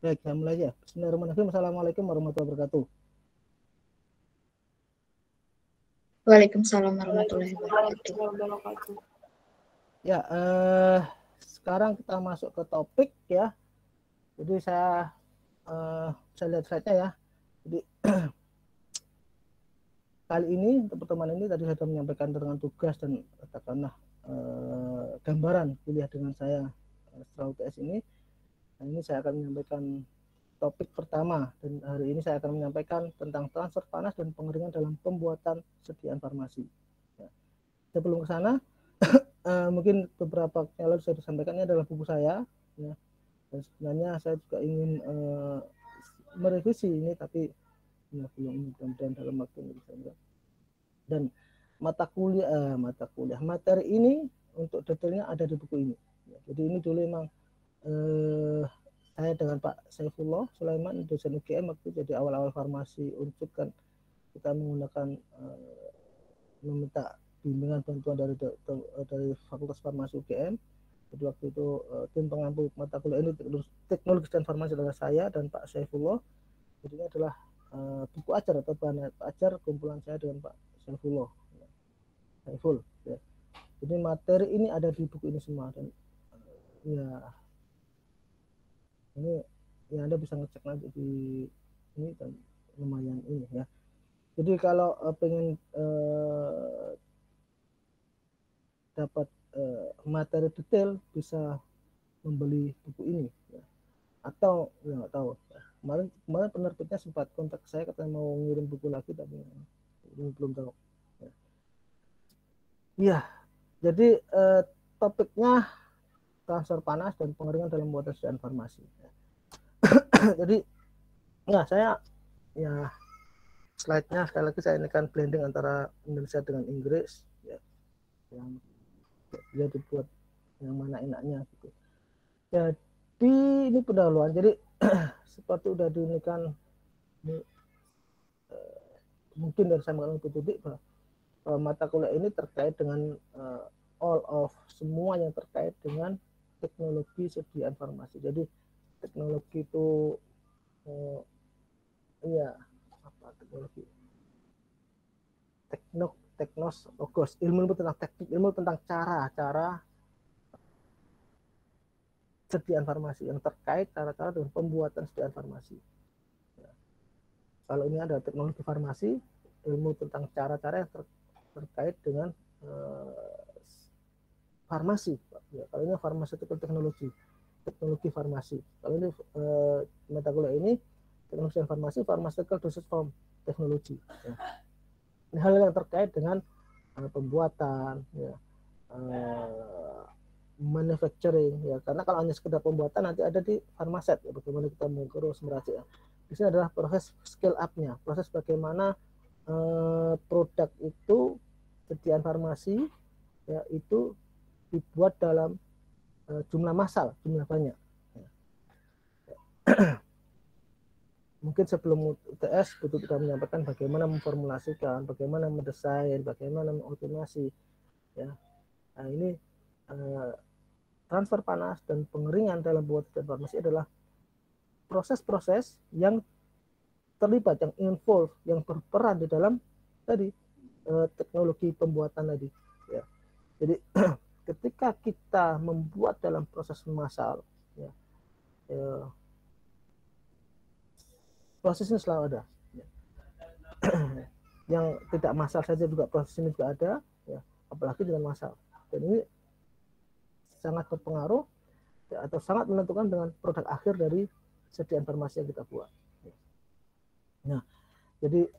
Baik, saya mulai ya. Bismillahirrahmanirrahim. Assalamualaikum warahmatullahi wabarakatuh. Waalaikumsalam warahmatullahi wabarakatuh. Ya, sekarang kita masuk ke topik ya. Jadi saya lihat slide-nya ya. Jadi kali ini untuk pertemuan ini tadi saya sudah menyampaikan dengan tugas dan katakanlah gambaran kuliah dengan saya setelah UTS ini. Nah, ini saya akan menyampaikan topik pertama, dan hari ini saya akan menyampaikan tentang transfer panas dan pengeringan dalam pembuatan sediaan farmasi. Ya. Sebelum ke sana, mungkin beberapa yang lalu saya sampaikan ini adalah buku saya, ya. Dan sebenarnya saya juga ingin merevisi ini, tapi ya, belum, mudah-mudahan dalam waktu ini bisa. Dan materi ini untuk detailnya ada di buku ini. Ya, jadi ini dulu memang saya dengan Pak Saifullah Sulaiman, dosen UGM waktu jadi awal-awal farmasi Unsur kan kita menggunakan meminta bimbingan bantuan dari Fakultas Farmasi UGM. Jadi waktu itu tim pengampu mata kuliah ini teknologi dan farmasi adalah saya dan Pak Saifullah. Jadi ini adalah buku ajar atau bahan ajar kumpulan saya dengan Pak Saifullah. Saiful. Ya. Jadi materi ini ada di buku ini semua, dan ya ini ya Anda bisa ngecek nanti di ini, dan lumayan ini ya. Jadi kalau pengen dapat materi detail bisa membeli buku ini ya. Atau ya nggak tahu, kemarin penerbitnya sempat kontak saya katanya mau ngirim buku lagi, tapi belum tahu ya. Ya, jadi topiknya transfer panas dan pengeringan dalam pembuatan sediaan farmasi ya. Jadi nah saya ya slide-nya sekali lagi saya ini kan blending antara Indonesia dengan Inggris ya, yang dia dibuat yang mana enaknya gitu. Jadi ini pendahuluan. Jadi seperti udah diunikan ini, mungkin dari saya mengalami titik bahwa mata kuliah ini terkait dengan all of semua yang terkait dengan teknologi sediaan farmasi. Jadi teknologi itu iya apa teknologi teknos ilmu tentang teknik, ilmu tentang cara sediaan farmasi yang terkait cara-cara dengan pembuatan sediaan farmasi ya. Kalau ini ada teknologi farmasi, ilmu tentang cara-cara yang terkait dengan farmasi ya. Kalau ini pharmaceutical teknologi farmasi. Kalau ini mata kuliah ini teknologi farmasi, pharmaceutical dosage form teknologi ya. Ini hal yang terkait dengan pembuatan ya, manufacturing ya, karena kalau hanya sekedar pembuatan nanti ada di farmaset ya, bagaimana kita mengurus meracik ya. Di sini adalah proses scale up-nya, proses bagaimana produk itu sediaan farmasi ya itu dibuat dalam jumlah massal, jumlah banyak ya. Mungkin sebelum UTS itu kita menyampaikan bagaimana memformulasikan, bagaimana mendesain, bagaimana mengotomasi ya. Nah ini transfer panas dan pengeringan dalam buat farmasi adalah proses-proses yang terlibat, yang involve, yang berperan di dalam tadi teknologi pembuatan tadi ya. Jadi ketika kita membuat dalam proses massal ya, proses ini selalu ada ya. Yang tidak massal saja juga proses ini juga ada ya, apalagi dengan massal, dan ini sangat berpengaruh ya, atau sangat menentukan dengan produk akhir dari sediaan farmasi yang kita buat. Nah, jadi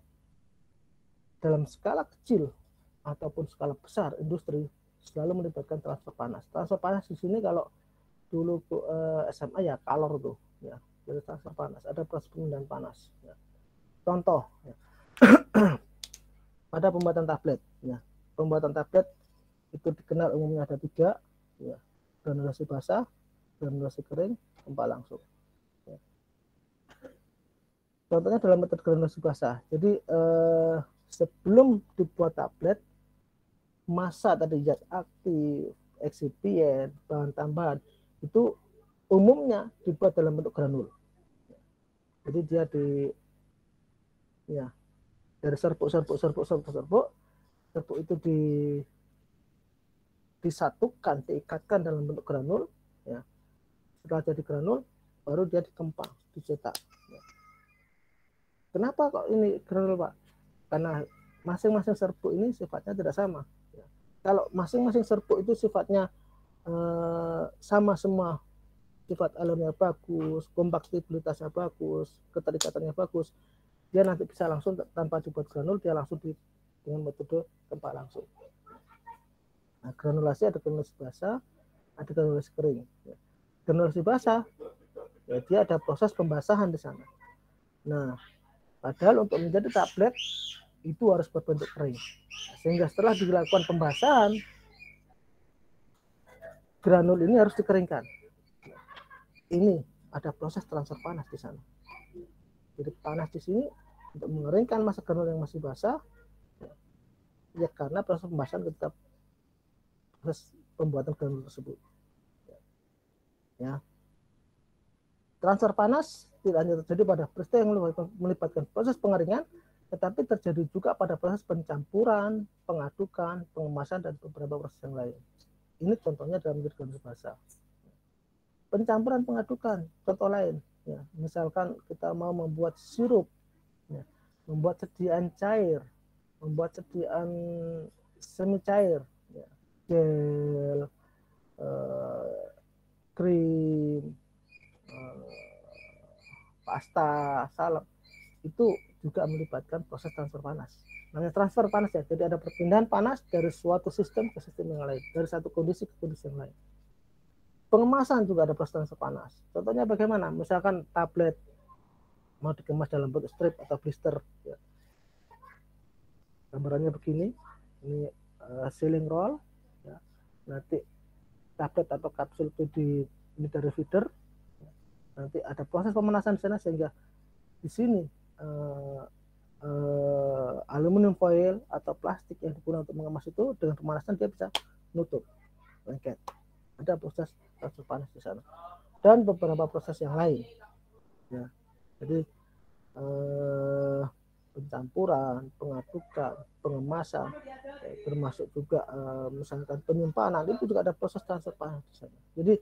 dalam skala kecil ataupun skala besar industri selalu melibatkan transfer panas. Transfer panas di sini kalau dulu SMA ya kalor tuh ya, jadi transfer panas, ada proses pemindahan panas ya. Contoh ya. Pada pembuatan tablet ya, pembuatan tablet itu dikenal umumnya ada 3 ya, granulasi basah, granulasi kering, tempat langsung ya. Contohnya dalam metode granulasi basah, jadi sebelum dibuat tablet, massa tadi zat aktif, eksipien, bahan tambahan itu umumnya dibuat dalam bentuk granul Jadi dia dari serbuk itu disatukan, diikatkan dalam bentuk granul, ya. Setelah jadi granul, baru dia dikempang, dicetak. Ya. Kenapa kok ini granul, Pak? Karena masing-masing serbuk ini sifatnya tidak sama. Ya. Kalau masing-masing serbuk itu sifatnya sama semua, sifat alamnya bagus, kompatibilitasnya bagus, keterikatannya bagus, dia nanti bisa langsung tanpa dibuat granul, dia langsung dengan metode kempak langsung. Nah, granulasi ada granulasi basah, ada granulasi kering. Ya. Granulasi basah, ya dia ada proses pembasahan di sana. Nah, padahal untuk menjadi tablet itu harus berbentuk kering. Sehingga setelah dilakukan pembasahan, granul ini harus dikeringkan. Ini ada proses transfer panas di sana. Jadi panas di sini untuk mengeringkan masa granul yang masih basah, ya karena proses pembasahan ketika proses pembuatan granul tersebut. Ya. Transfer panas tidak hanya terjadi pada peristiwa yang melibatkan proses pengeringan, tetapi terjadi juga pada proses pencampuran, pengadukan, pengemasan, dan beberapa proses yang lain. Ini contohnya dalam granul basah. Pencampuran, pengadukan, contoh lain. Ya, misalkan kita mau membuat sirup, ya, membuat sediaan cair, membuat sediaan semi cair, ya, gel, krim, pasta, salep, itu juga melibatkan proses transfer panas. Namanya transfer panas ya, jadi ada perpindahan panas dari suatu sistem ke sistem yang lain, dari satu kondisi ke kondisi yang lain. Pengemasan juga ada proses transfer panas. Contohnya bagaimana? Misalkan tablet mau dikemas dalam bentuk strip atau blister, ya. Gambarannya begini, ini sealing roll, ya. Nanti tablet atau kapsul itu ini dari feeder, nanti ada proses pemanasan di sana sehingga di sini aluminium foil atau plastik yang digunakan untuk mengemas itu dengan pemanasan dia bisa nutup lengket. Ada proses transfer panas di sana dan beberapa proses yang lain, ya. Jadi pencampuran, pengadukan, pengemasan, termasuk juga misalkan penyimpanan, itu juga ada proses transfer panas di sana. Jadi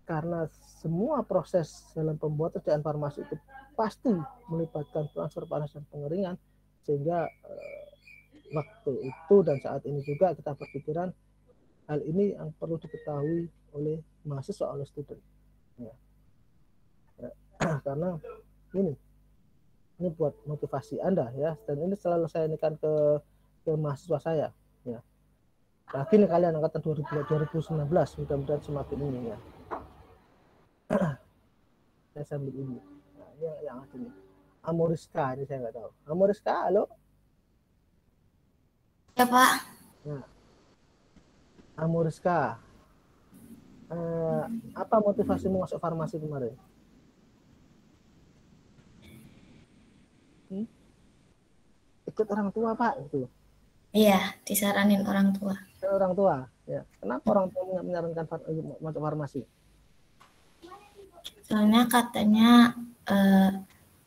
karena semua proses dalam pembuatan sediaan farmasi itu pasti melibatkan transfer panas dan pengeringan, sehingga waktu itu dan saat ini juga kita berpikiran hal ini yang perlu diketahui oleh mahasiswa, oleh student, ya. Karena ini buat motivasi Anda, ya, dan ini selalu saya indikan ke mahasiswa saya, ya. Lagi nih kalian angkatan 2019, mudah-mudahan semakin ini, ya. Saya sambil ini. Nah, ini yang ada nih. Amoriska, ini saya nggak tahu. Amoriska, halo? Ya, Pak. Nah, Amoriska, apa motivasimu masuk farmasi kemarin? Ikut orang tua, Pak, itu. Iya, disaranin orang tua. Orang tua, ya. Kenapa orang tua menyarankan masuk farmasi? Soalnya katanya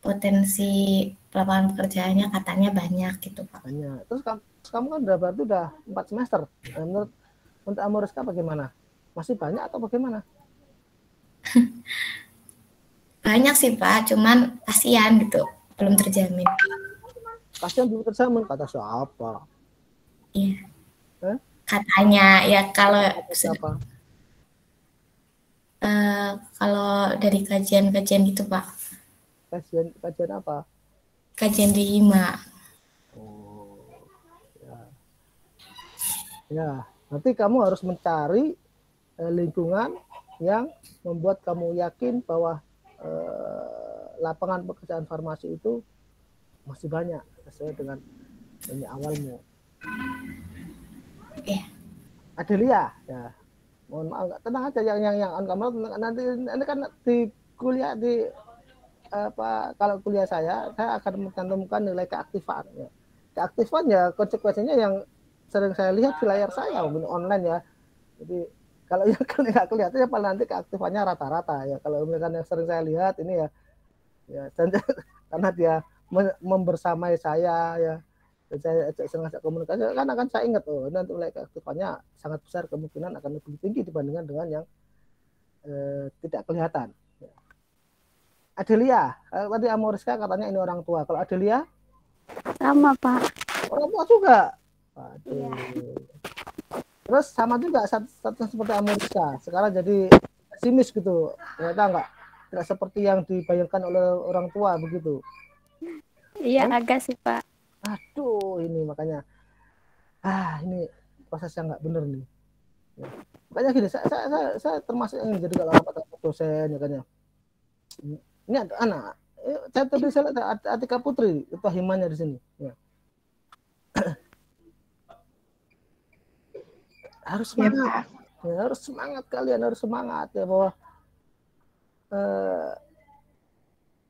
potensi lapangan pekerjaannya katanya banyak gitu, Pak. Banyak. Terus kamu kan berarti udah 4 semester. Menurut Amoriska bagaimana? Masih banyak atau bagaimana? Banyak sih, Pak, cuman kasihan gitu, belum terjamin. Kasihan belum terjamin, kata siapa? Iya. Katanya ya kalau dari kajian-kajian gitu, Pak. Kajian apa? Kajian di HIMA. Oh, ya. Ya, nanti kamu harus mencari lingkungan yang membuat kamu yakin bahwa lapangan pekerjaan farmasi itu masih banyak sesuai dengan ini awalmu. Iya. Adelia, ya. Mohon maaf, tenang aja yang on kamera, nanti kan di kuliah di kalau kuliah saya akan mencantumkan nilai keaktifan, ya. Keaktifan ya konsekuensinya yang sering saya lihat di layar saya online, ya. Jadi Kalau yang nggak kelihatan ya paling nanti keaktifannya rata-rata ya. Kalau misalkan yang sering saya lihat ini ya karena dia membersamai saya ya, dan saya ajak komunikasi kan akan saya ingat nanti mulai keaktifannya sangat besar, kemungkinan akan lebih tinggi dibandingkan dengan yang tidak kelihatan. Adelia, tadi Amoriska katanya ini orang tua. Kalau Adelia? Sama, Pak. Orang tua juga. Waduh. Iya. Terus sama juga statusnya seperti Amoriska. Sekarang jadi pesimis gitu. Ternyata tidak seperti yang dibayangkan oleh orang tua begitu. Iya, agak sih, Pak. Aduh, ini makanya ini proses yang nggak bener nih. Ya. Makanya gini, saya termasuk yang jadi kalau rapat dosen ya kan ya. Ini ada anak. Saya tadi saya lihat Atika Putri, itu himannya di sini. Ya. Harus semangat. Ya, harus semangat kalian, harus semangat ya bahwa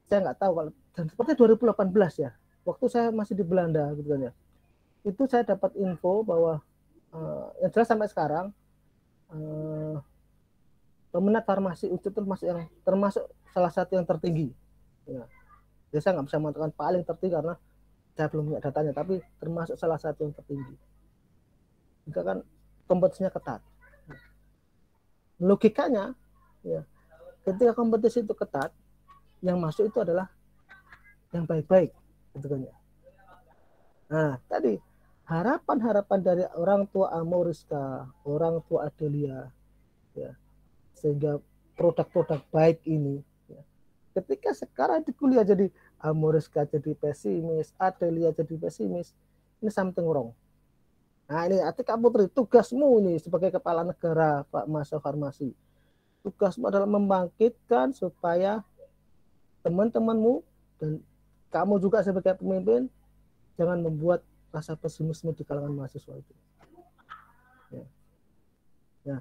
saya nggak tahu kalau dan seperti 2018 ya, waktu saya masih di Belanda gitu kan ya. Itu saya dapat info bahwa yang jelas sampai sekarang peminat farmasi UNJ itu termasuk salah satu yang tertinggi. Ya. Jadi saya nggak bisa mengatakan paling tertinggi karena saya belum punya datanya, tapi termasuk salah satu yang tertinggi. Jika kan kompetisinya ketat. Logikanya, ya, ketika kompetisi itu ketat, yang masuk itu adalah yang baik-baik, gitu kan ya. Nah, tadi harapan-harapan dari orang tua Amoriska, orang tua Adelia, ya, sehingga produk-produk baik ini, ya, ketika sekarang di kuliah jadi Amoriska jadi pesimis, Adelia jadi pesimis, ini something wrong. Nah ini Atika Putri, tugasmu ini sebagai kepala negara Pak Masa Farmasi, tugasmu adalah membangkitkan supaya teman-temanmu dan kamu juga sebagai pemimpin jangan membuat rasa pesimisme di kalangan mahasiswa itu. Ya. Ya.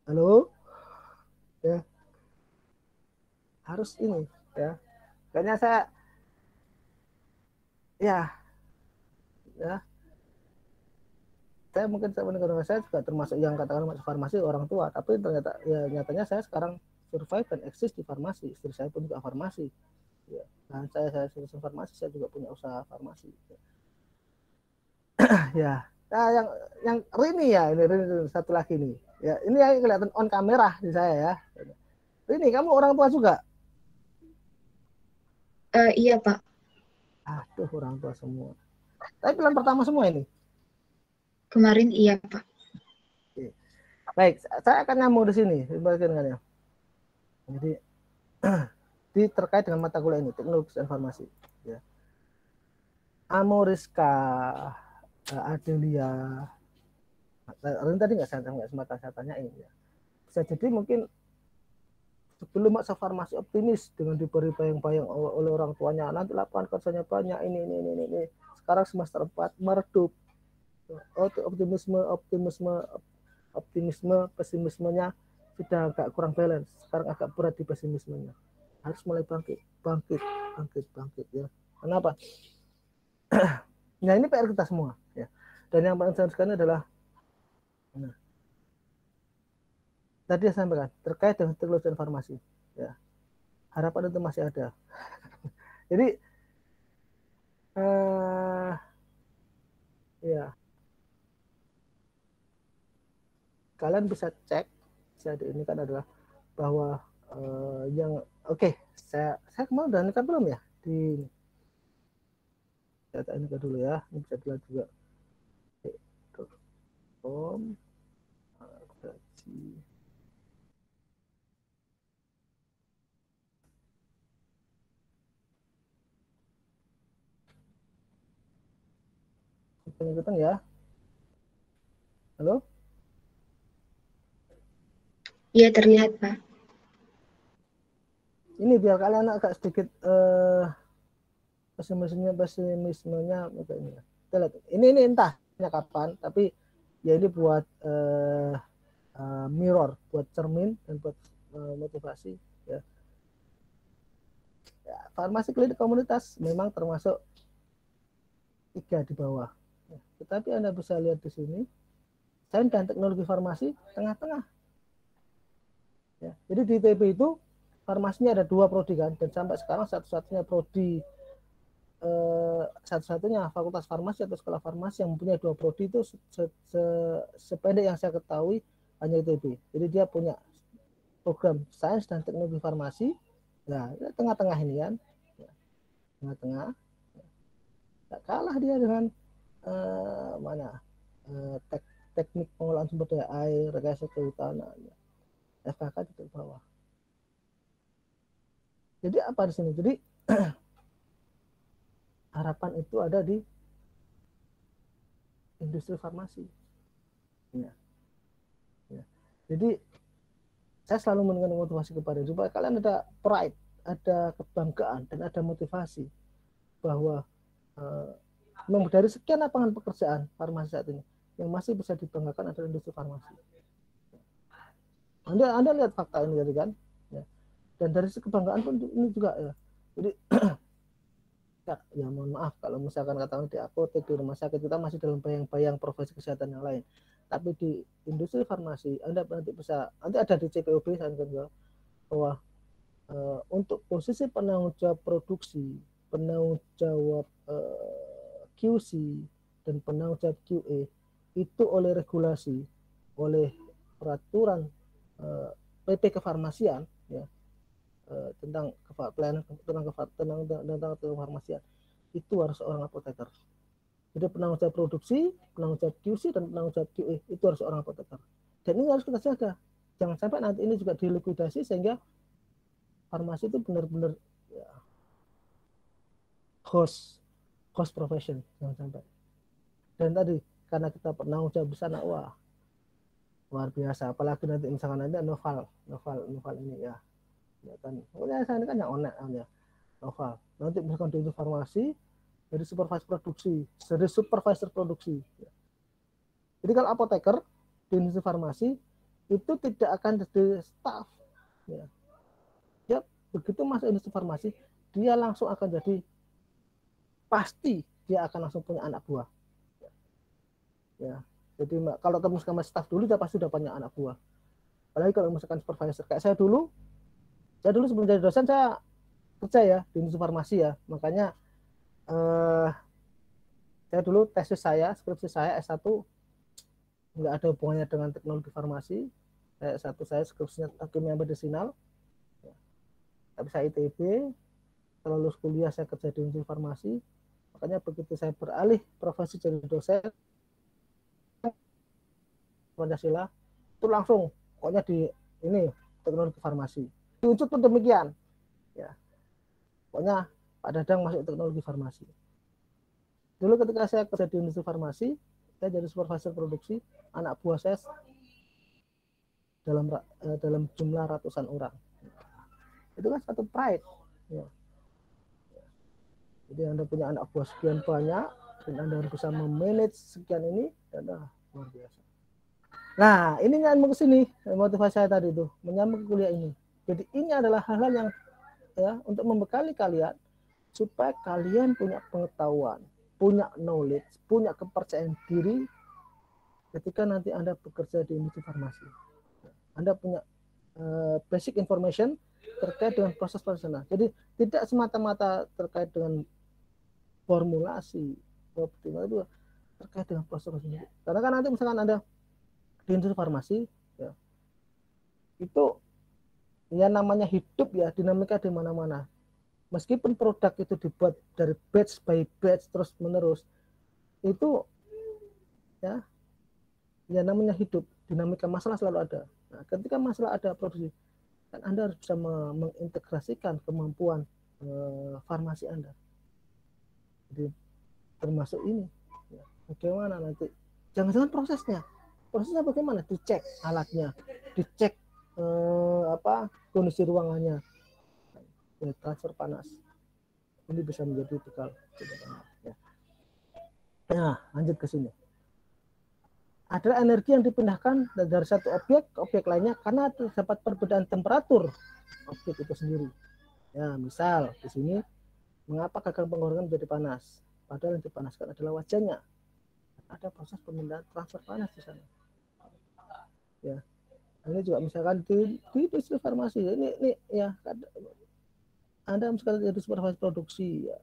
Halo, ya harus ini ya. Kayaknya saya mungkin saya juga termasuk yang katakan masuk farmasi orang tua, tapi ternyata ya nyatanya saya sekarang survive dan eksis di farmasi. Istri saya pun juga farmasi. Ya. Nah, saya lulusan farmasi, saya juga punya usaha farmasi. Ya. Nah, yang Rini ya, ini Rini satu lagi nih. Ya, ini yang kelihatan on kamera di saya ya. Rini, kamu orang tua juga? Iya, Pak. Aduh, orang tua semua. Tapi pilihan pertama semua ini. Kemarin iya, Pak. Baik, saya akan nyambung di sini. Ya. Jadi terkait dengan mata kuliah ini, teknologi informasi. Ya. Amoriska, Adelia, tadi nggak sempat saya tanyain ya. Bisa jadi mungkin sebelum masuk farmasi optimis dengan diberi bayang-bayang oleh orang tuanya, nanti lapangan kerjanya banyak, ini. Sekarang semester 4 meredup. Optimisme, pesimismenya sudah agak kurang balance. Sekarang agak berat di pesimismenya. Harus mulai bangkit ya. Kenapa? Nah ini PR kita semua ya. Dan yang paling sekali adalah tadi saya sampaikan terkait dengan teknologi informasi ya. Harapan itu masih ada. Jadi ya kalian bisa cek ini kan adalah bahwa yang saya kemarin udah nikah belum ya di data ini dulu ya, ini bisa dilihat juga. Ikutan ya. Halo? Iya, terlihat, Pak. Ini biar kalian agak sedikit pesimismenya ini entahnya kapan, tapi ya ini buat mirror, buat cermin dan buat motivasi ya. Farmasi klinik komunitas memang termasuk 3 di bawah ya. Tetapi Anda bisa lihat di sini Sains dan Teknologi Farmasi tengah-tengah. Ya. Jadi di ITB itu farmasinya ada 2 prodi kan, dan sampai sekarang satu-satunya prodi satu-satunya fakultas farmasi atau sekolah farmasi yang mempunyai 2 prodi itu sependek yang saya ketahui hanya ITB. Jadi dia punya program Sains dan Teknologi Farmasi. Nah, tengah-tengah ini kan, tengah-tengah. Tak kalah dia dengan teknik pengolahan sumber daya air, rekayasa kehutanan, FKK di bawah. Jadi apa di sini? Jadi harapan itu ada di industri farmasi. Ya. Ya. Jadi saya selalu memberikan motivasi kepada supaya kalian ada pride, ada kebanggaan, dan ada motivasi bahwa dari sekian lapangan pekerjaan farmasi saat ini yang masih bisa dibanggakan adalah industri farmasi. Anda lihat fakta ini tadi kan, ya. Dan dari kebanggaan pun ini juga ya. Jadi ya mohon maaf kalau misalkan katakan di apotek, di rumah sakit kita masih dalam bayang-bayang profesi kesehatan yang lain. Tapi di industri farmasi Anda nanti ada di CPOB saya juga bahwa untuk posisi penanggung jawab produksi, penanggung jawab QC dan penanggung jawab QA itu oleh regulasi, oleh peraturan PP kefarmasian ya, tentang pelayanan tentang kefarmasian itu harus seorang apoteker. Jadi penanggung jawab produksi, penanggung jawab QC dan penanggung jawab QA itu harus seorang apoteker. Dan ini harus kita jaga. Jangan sampai nanti ini juga dilikuidasi sehingga farmasi itu benar-benar ya, host profession, jangan sampai. Dan tadi karena kita penanggung jawab di sana, wah luar biasa. Apalagi nanti misalkan nanti novel ini ya kan. Pokoknya saya ini kan yang online ya, novel. Nanti misalkan di farmasi jadi supervisor produksi. Ya. Jadi kalau apoteker di industri farmasi itu tidak akan jadi staff. Ya. Ya, begitu masuk industri farmasi, dia langsung akan jadi pasti dia akan langsung punya anak buah. Ya. Jadi kalau kamu sama staff dulu, dia pasti udah punya anak buah. Apalagi kalau misalkan supervisor kayak saya dulu sebelum jadi dosen saya kerja ya di industri farmasi ya. Makanya saya dulu skripsi saya S1 nggak ada hubungannya dengan teknologi farmasi. S1 saya skripsinya kimia medisinal. Tapi saya ITB, setelah lulus kuliah saya kerja di industri farmasi. Makanya begitu saya beralih profesi jadi dosen Pancasila itu langsung pokoknya di ini teknologi farmasi. Di Ucut pun demikian. Ya. Pokoknya Pak Dadang masuk teknologi farmasi. Dulu ketika saya kerja di industri farmasi, saya jadi supervisor produksi, anak buah saya dalam jumlah ratusan orang. Itu kan satu pride. Ya. Jadi Anda punya anak buah sekian banyak, dan Anda harus bisa memanage sekian ini, dan luar biasa. Nah, ini nyambung ke sini, motivasi saya tadi itu, menyambung ke kuliah ini. Jadi ini adalah hal-hal yang ya untuk membekali kalian supaya kalian punya pengetahuan, punya knowledge, punya kepercayaan diri ketika nanti Anda bekerja di industri farmasi. Anda punya basic information terkait dengan proses sana. Jadi tidak semata-mata terkait dengan formulasi, optimal itu terkait dengan proses sendiri. Karena kan nanti misalkan Anda di industri farmasi ya, itu ya namanya hidup ya, dinamika di mana-mana. Meskipun produk itu dibuat dari batch by batch terus menerus, itu ya namanya hidup, dinamika masalah selalu ada. Nah, ketika masalah ada produksi, kan Anda harus bisa mengintegrasikan kemampuan farmasi Anda. Jadi termasuk ini ya, bagaimana nanti jangan-jangan prosesnya bagaimana, dicek alatnya, dicek kondisi ruangannya, ya, transfer panas ini bisa menjadi bekal ya. Nah, lanjut ke sini. Ada energi yang dipindahkan dari satu objek ke objek lainnya karena terdapat perbedaan temperatur objek itu sendiri. Ya, misal di sini mengapa gagang penggorengan menjadi panas? Padahal yang dipanaskan adalah wajahnya. Ada proses pemindahan transfer panas di sana. ya. Ini juga misalkan di industri farmasi ini ya, Anda misalkan jadi supervisor produksi ya,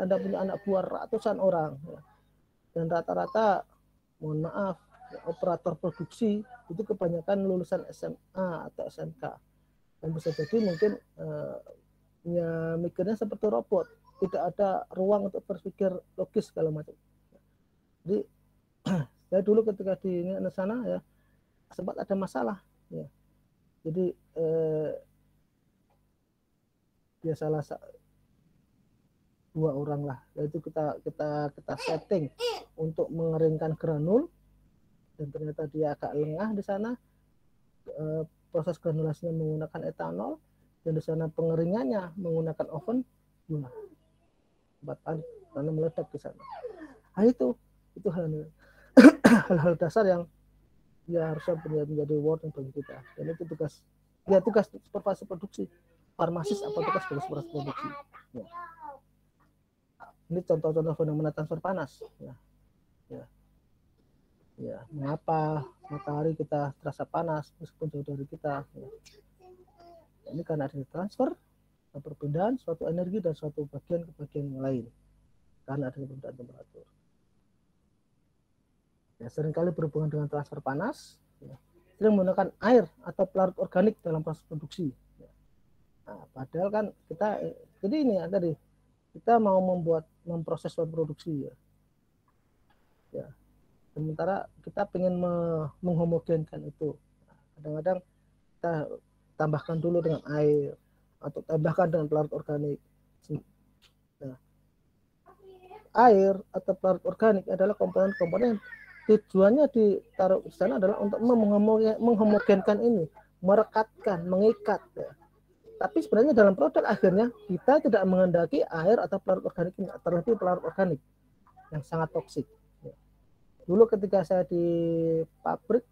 Anda punya anak buah ratusan orang ya, dan rata-rata mohon maaf ya, operator produksi itu kebanyakan lulusan SMA atau SMK, dan bisa jadi mungkin ya mikirnya seperti robot, tidak ada ruang untuk berpikir logis segala macam. Jadi saya dulu ketika di sana ya sempat ada masalah ya. Jadi ya salah dua orang lah, yaitu kita setting untuk mengeringkan granul, dan ternyata dia agak lengah di sana. Proses granulasinya menggunakan etanol, dan di sana pengeringannya menggunakan oven. Nah, karena meledak di sana. Nah, itu hal-hal dasar yang ya harusnya menjadi warning bagi kita, dan itu tugas supervisor produksi farmasis atau tugas sebagai supervisor produksi ya. Ini contoh-contoh fenomena transfer panas ya. Mengapa matahari kita terasa panas meskipun jauh dari kita ya. Ini karena ada transfer, perpindahan suatu energi dan suatu bagian ke bagian yang lain karena ada perbedaan temperatur. Ya, seringkali berhubungan dengan transfer panas, ya, sering menggunakan air atau pelarut organik dalam proses produksi. Ya. Nah, padahal kan jadi ini ya tadi, kita mau memproses suatu produksi ya. Ya. Sementara kita ingin menghomogenkan itu. Kadang-kadang kita tambahkan dulu dengan air atau tambahkan dengan pelarut organik. Nah, air atau pelarut organik adalah komponen-komponen tujuannya ditaruh di sana adalah untuk menghomogenkan ini, merekatkan, mengikat ya. Tapi sebenarnya dalam produk akhirnya kita tidak menghendaki air atau pelarut organik ini, terlebih pelarut organik yang sangat toksik ya. Dulu ketika saya di pabrik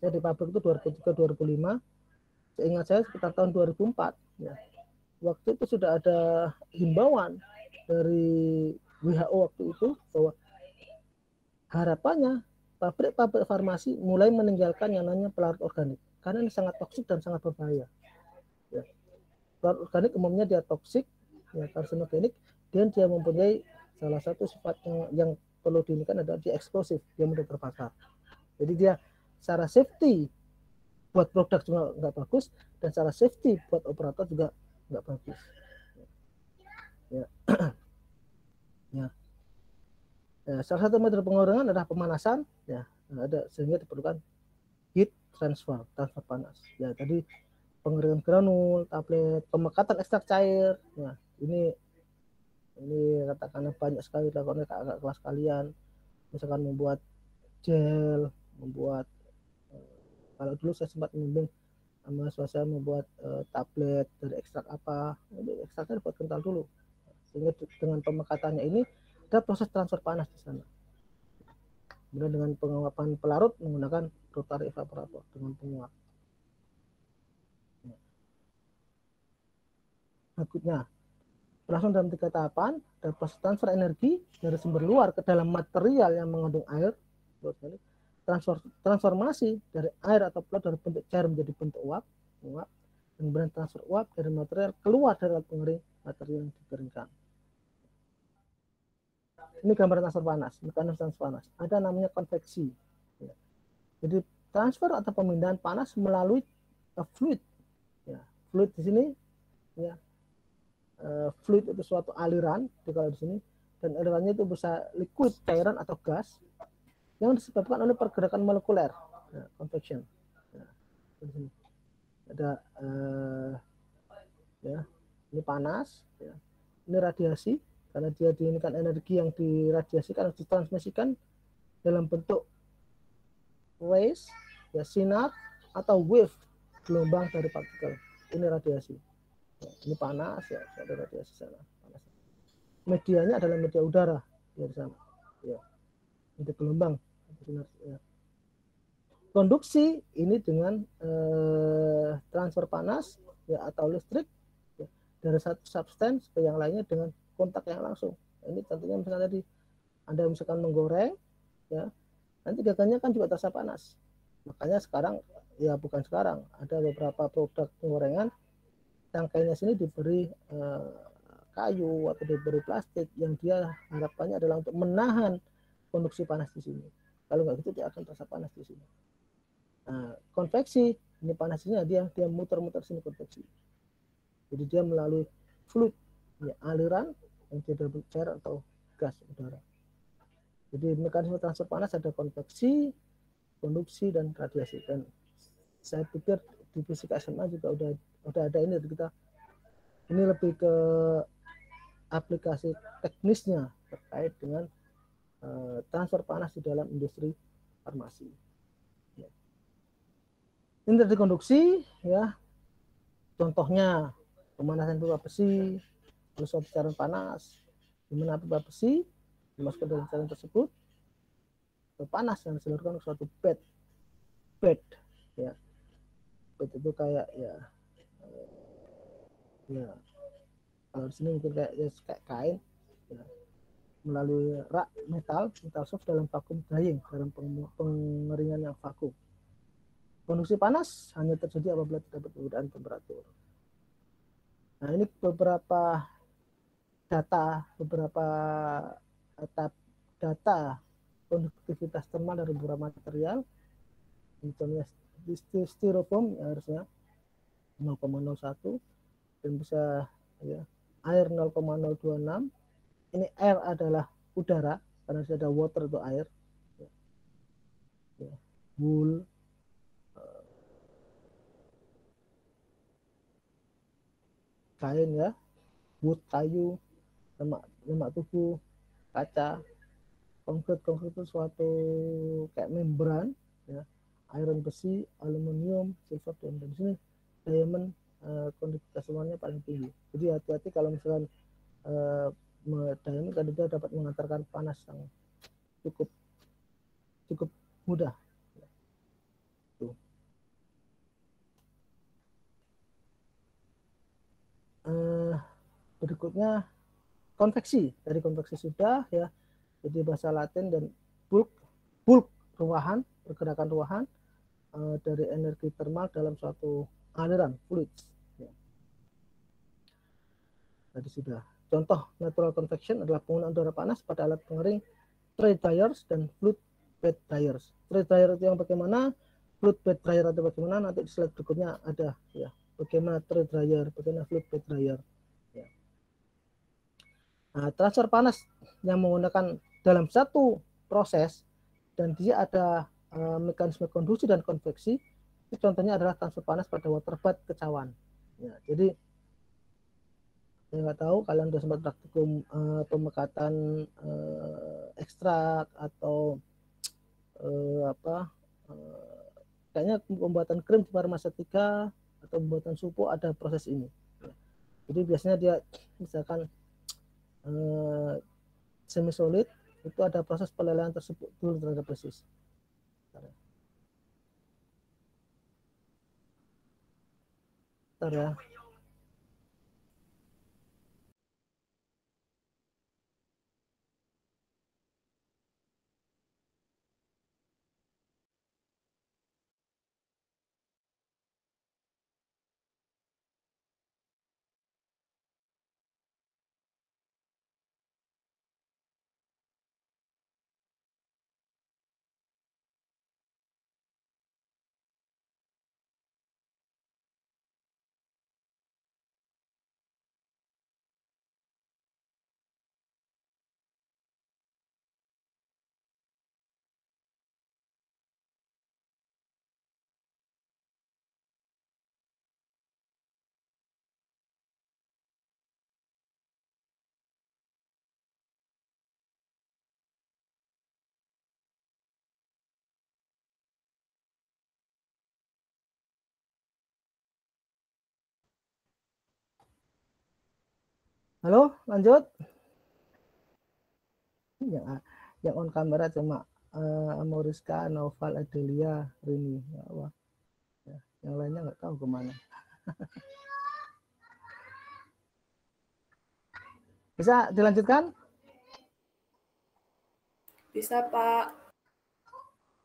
itu 2003-2005, seingat saya sekitar tahun 2004 ya. Waktu itu sudah ada himbauan dari WHO waktu itu bahwa harapannya pabrik-pabrik farmasi mulai meninggalkan yang namanya pelarut organik karena ini sangat toksik dan sangat berbahaya. Ya. Pelarut organik umumnya dia toksik, ya, karsinogenik, dan dia mempunyai salah satu sifat yang perlu diinginkan adalah dia eksplosif, dia mudah terbakar. Jadi dia secara safety buat produk juga nggak bagus, dan secara safety buat operator juga nggak bagus. Ya. Ya. Ya, salah satu metode pengurangan adalah pemanasan ya, sehingga diperlukan heat transfer panas ya. Tadi pengeringan granul, tablet, pemekatan ekstrak cair ya, ini katakanlah banyak sekali dilakukan kakak kelas kalian, misalkan membuat gel, kalau dulu saya sempat membimbing sama saya membuat tablet dari ekstrak apa, ini ekstraknya dibuat kental dulu, sehingga dengan pemekatannya ini ada proses transfer panas di sana. Kemudian dengan penguapan pelarut menggunakan rotary evaporator dengan penguap. Berikutnya, berlangsung dalam 3 tahapan dan proses transfer energi dari sumber luar ke dalam material yang mengandung air. Transformasi dari air atau pelarut dari bentuk cair menjadi bentuk uap, dan kemudian transfer uap dari material keluar dari alat pengering material yang dikeringkan. Ini gambaran transfer panas, mekanisme transfer panas. Ada namanya konveksi. Ya. Jadi transfer atau pemindahan panas melalui fluid. Ya. Fluid di sini, ya, fluid itu suatu aliran, kalau di sini, dan alirannya itu bisa liquid, cairan atau gas yang disebabkan oleh pergerakan molekuler, ya, convection. Ya. Di sini ada, ya, ini panas, ya. Ini radiasi. Karena dia diinikan energi yang diradiasikan atau ditransmisikan dalam bentuk rays, ya, sinar atau wave, gelombang dari partikel. Ini radiasi. Ya, ini panas ya, ada radiasi sana. Panas. Medianya adalah media udara ya, di sana. Ya, ini gelombang. Ya. Konduksi ini dengan transfer panas ya, atau listrik ya, dari satu substance ke yang lainnya dengan kontak yang langsung. Ini tentunya misalkan tadi Anda misalkan menggoreng ya, nanti gagangnya kan juga terasa panas Makanya sekarang, ya bukan sekarang, ada beberapa produk penggorengan tangkainya sini diberi kayu atau diberi plastik yang dia harapannya adalah untuk menahan konduksi panas di sini. Kalau nggak gitu dia akan terasa panas di sini. Nah, konveksi ini panasnya dia muter-muter sini konveksi. Jadi dia melalui fluid, ya, aliran yang tidak cair atau gas udara. Jadi mekanisme transfer panas ada konveksi, konduksi, dan radiasi. Dan saya pikir di fisika SMA juga udah ada ini kita. Ini lebih ke aplikasi teknisnya terkait dengan transfer panas di dalam industri farmasi. Ya. Ini dari konduksi, ya. Contohnya pemanasan pipa besi, lalu suatu cairan panas, di mana pipa besi dimasukkan dalam cairan tersebut, panas yang disalurkan ke suatu bed, ya. Bed itu kayak ya kalau di sini mungkin kayak kain, ya, melalui rak metal soft dalam vakum drying, dalam pengeringan yang vakum. Konduksi panas hanya terjadi apabila terdapat perbedaan temperatur. Nah, ini beberapa data konduktivitas termal dari beberapa material. Misalnya di styrofoam ya harusnya 0,01 dan bisa ya air 0,026. Ini air adalah udara karena sudah ada water itu air. Ya. Wool, kain ya, wood kayu, lemak tubuh, kaca, konkret itu suatu kayak membran, ya, iron besi, aluminium, silver, dan di sini diamond konduktivitas semuanya paling tinggi. Jadi hati-hati kalau misalkan diamond tadi dia dapat mengantarkan panas yang cukup mudah. Tuh. Berikutnya konveksi. Dari konveksi sudah ya, jadi bahasa Latin, dan bulk ruahan, pergerakan ruahan dari energi termal dalam suatu aliran fluid. Ya. Tadi sudah. Contoh natural convection adalah penggunaan udara panas pada alat pengering tray dryers dan fluid bed dryers. Tray dryer itu yang bagaimana, fluid bed dryer atau bagaimana, nanti di slide berikutnya ada ya. Bagaimana tray dryer, bagaimana fluid bed dryer. Ya. Nah, transfer panas yang menggunakan dalam satu proses dan dia ada mekanisme konduksi dan konveksi, itu contohnya adalah transfer panas pada water bath kecawan. Ya, jadi saya nggak tahu kalian sudah sempat praktikum pemekatan ekstrak atau kayaknya pembuatan krim di farmasetika atau pembuatan supo ada proses ini. Ya. Jadi biasanya dia misalkan semi solid itu ada proses pelelehan tersebut dulu terhadap basis. Bentar ya. Halo, lanjut. Yang on kamera cuma Amoriska, Noval, Adelia, Rini. Ya, ya, yang lainnya nggak tahu kemana. Bisa dilanjutkan? Bisa, Pak.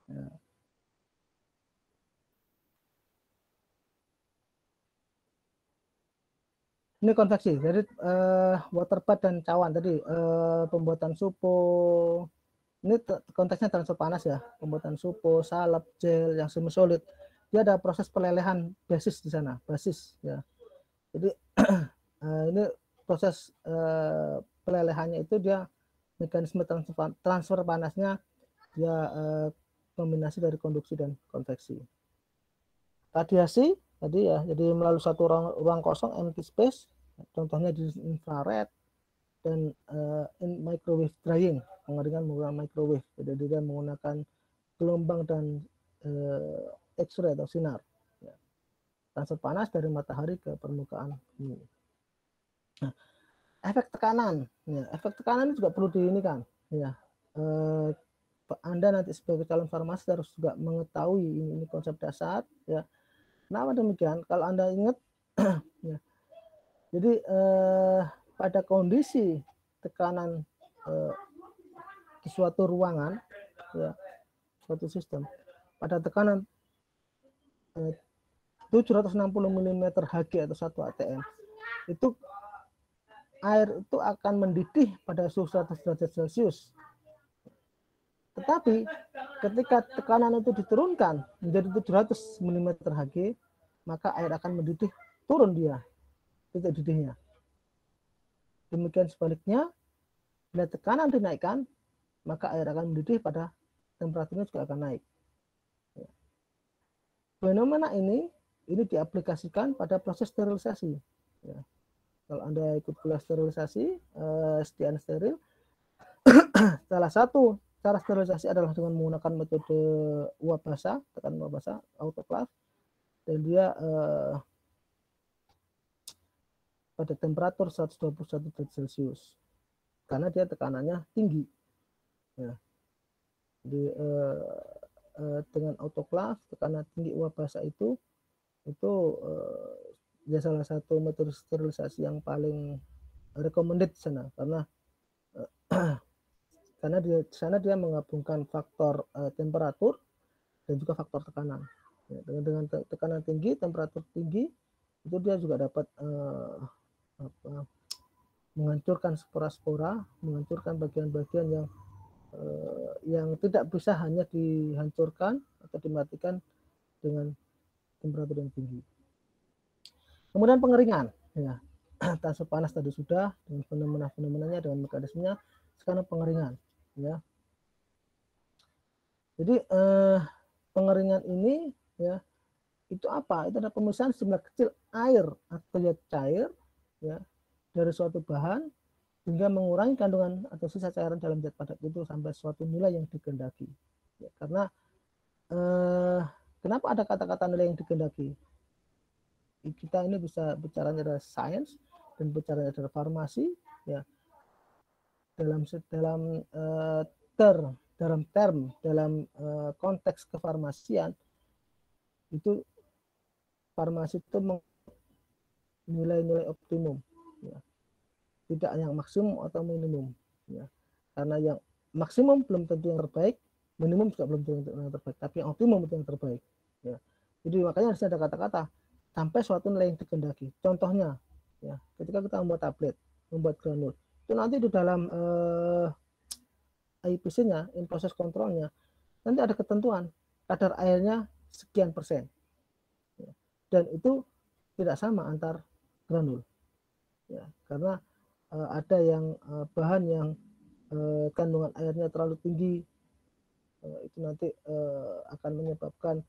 Ya. Ini konveksi. Jadi water bath dan cawan tadi pembuatan supo. Ini konteksnya transfer panas ya. Pembuatan supo, salep, gel yang semi solid. Dia ada proses pelelehan basis di sana, basis ya. Jadi ini proses pelelehannya itu dia mekanisme transfer panasnya dia kombinasi dari konduksi dan konveksi. Radiasi tadi ya, jadi melalui satu ruang kosong empty space, contohnya di infrared dan in microwave drying, pengeringan menggunakan microwave. Jadi dia menggunakan gelombang dan X-ray atau sinar. Ya. Transfer panas dari matahari ke permukaan bumi. Nah, efek tekanan, ya, efek tekanan ini juga perlu diinikan. Ya, Anda nanti sebagai calon farmasi harus juga mengetahui ini konsep dasar. Ya, kenapa demikian? Kalau Anda ingat, ya, jadi pada kondisi tekanan di suatu ruangan, ya, suatu sistem, pada tekanan 760 mm Hg atau 1 atm, itu air itu akan mendidih pada suhu 100 derajat Celcius. Tetapi ketika tekanan itu diturunkan menjadi 700 mm Hg, maka air akan mendidih, turun dia titik didihnya. Demikian sebaliknya, bila tekanan dinaikkan, maka air akan mendidih pada temperaturnya juga akan naik. Fenomena ini diaplikasikan pada proses sterilisasi. Ya. Kalau Anda ikut kuliah sterilisasi, SDN steril, salah satu cara sterilisasi adalah dengan menggunakan metode uap basah, tekanan uap basah, autoclave, dan dia pada temperatur 121 derajat Celcius, karena dia tekanannya tinggi. Ya. Jadi dengan autoclave, tekanan tinggi uap basah itu ya salah satu metode sterilisasi yang paling recommended di sana, karena di sana dia menggabungkan faktor temperatur dan juga faktor tekanan. Ya, dengan tekanan tinggi, temperatur tinggi, itu dia juga dapat menghancurkan spora-spora, menghancurkan bagian-bagian yang tidak bisa hanya dihancurkan atau dimatikan dengan temperatur yang tinggi. Kemudian pengeringan, ya, transfer panas tadi sudah dengan fenomena-fenomenanya, dengan mekanismenya. Sekarang pengeringan, ya. Jadi pengeringan ini, ya, itu apa? Itu adalah pemisahan sejumlah kecil air atau zat cair, ya, dari suatu bahan hingga mengurangi kandungan atau sisa cairan dalam zat padat itu sampai suatu nilai yang dikehendaki. Ya, karena kenapa ada kata-kata nilai yang dikehendaki? Kita ini bisa bicara dari sains dan bicara dari farmasi, ya, dalam konteks kefarmasian itu farmasi itu nilai-nilai optimum, ya, tidak yang maksimum atau minimum, ya, karena yang maksimum belum tentu yang terbaik, minimum juga belum tentu yang terbaik, tapi yang optimum itu yang terbaik, ya. Jadi makanya harus ada kata-kata sampai suatu nilai yang dikehendaki. Contohnya, ya, ketika kita membuat tablet, membuat granul, itu nanti di dalam IPC-nya, in process control-nya, nanti ada ketentuan kadar airnya sekian persen, ya. Dan itu tidak sama antar granul, ya, karena ada yang bahan yang kandungan airnya terlalu tinggi, itu nanti akan menyebabkan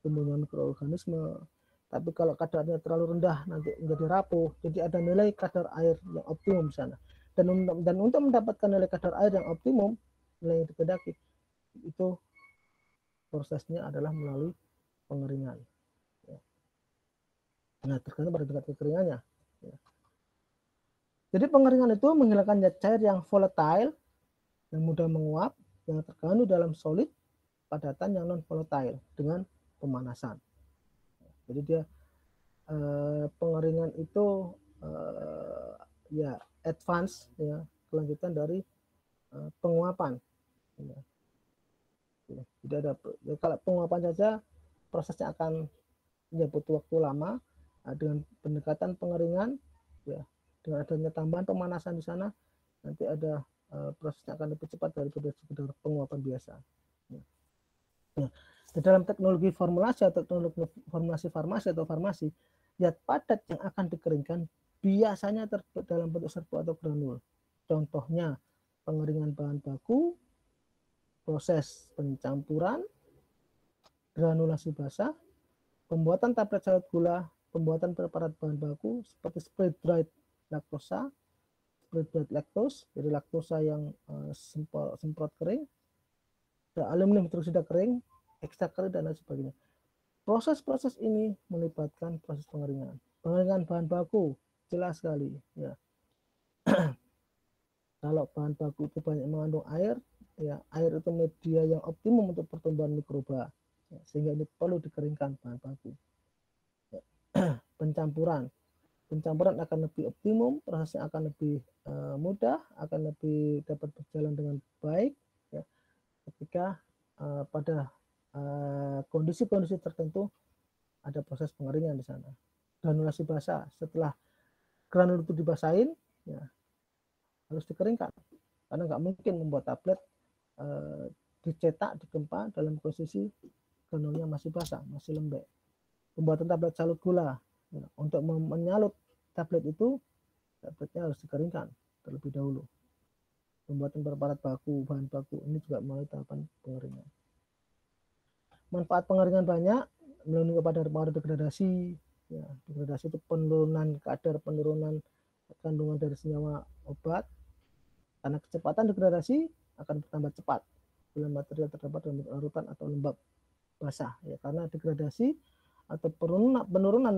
tumbuhnya mikroorganisme. Tapi kalau kadarnya terlalu rendah nanti menjadi rapuh. Jadi ada nilai kadar air yang optimum di sana. Dan untuk mendapatkan nilai kadar air yang optimum, nilai yang dikehendaki, itu prosesnya adalah melalui pengeringan. Ya. Nah, tergantung pada tingkat kekeringannya. Ya. Jadi pengeringan itu menghilangkan zat cair yang volatile, yang mudah menguap, yang terkandung dalam solid, padatan yang non volatile dengan pemanasan. Jadi dia pengeringan itu ya advance, ya, kelanjutan dari penguapan. Ya. Jadi ada, ya, kalau penguapan saja prosesnya akan butuh waktu lama. Dengan pendekatan pengeringan ya. Dengan adanya tambahan pemanasan di sana, nanti ada prosesnya akan lebih cepat daripada sekedar penguapan biasa. Ya. Ya. Di dalam teknologi formulasi atau teknologi formulasi farmasi atau farmasi, zat padat yang akan dikeringkan biasanya terbentuk dalam bentuk serbuk atau granul. Contohnya pengeringan bahan baku, proses pencampuran, granulasi basah, pembuatan tablet salut gula, pembuatan preparat bahan baku seperti spray dried laktosa, spray dried lactose, jadi laktosa yang semprot kering, aluminium hidroksida kering, ekstrak kering, dan lain sebagainya. Proses-proses ini melibatkan proses pengeringan. Pengeringan bahan baku jelas sekali, ya. Kalau bahan baku itu banyak mengandung air, ya air itu media yang optimum untuk pertumbuhan mikroba, ya, sehingga ini perlu dikeringkan bahan baku. Ya. Pencampuran akan lebih optimum, prosesnya akan lebih mudah, akan lebih dapat berjalan dengan baik, ya, ketika pada kondisi-kondisi tertentu ada proses pengeringan di sana. Granulasi basah, setelah granul itu dibasahin, ya harus dikeringkan, karena nggak mungkin membuat tablet dicetak, digempa dalam posisi granulnya masih basah, masih lembek. Pembuatan tablet salut gula, ya, untuk menyalut tablet itu, tabletnya harus dikeringkan terlebih dahulu. Pembuatan preparat baku, bahan baku, ini juga melalui tahapan pengeringan. Manfaat pengeringan banyak, melindungi pada pengaruh degradasi. Ya, degradasi itu kadar penurunan kandungan dari senyawa obat. Karena kecepatan degradasi akan bertambah cepat bila material terdapat dalam larutan atau lembab basah. Ya, karena degradasi atau penurunan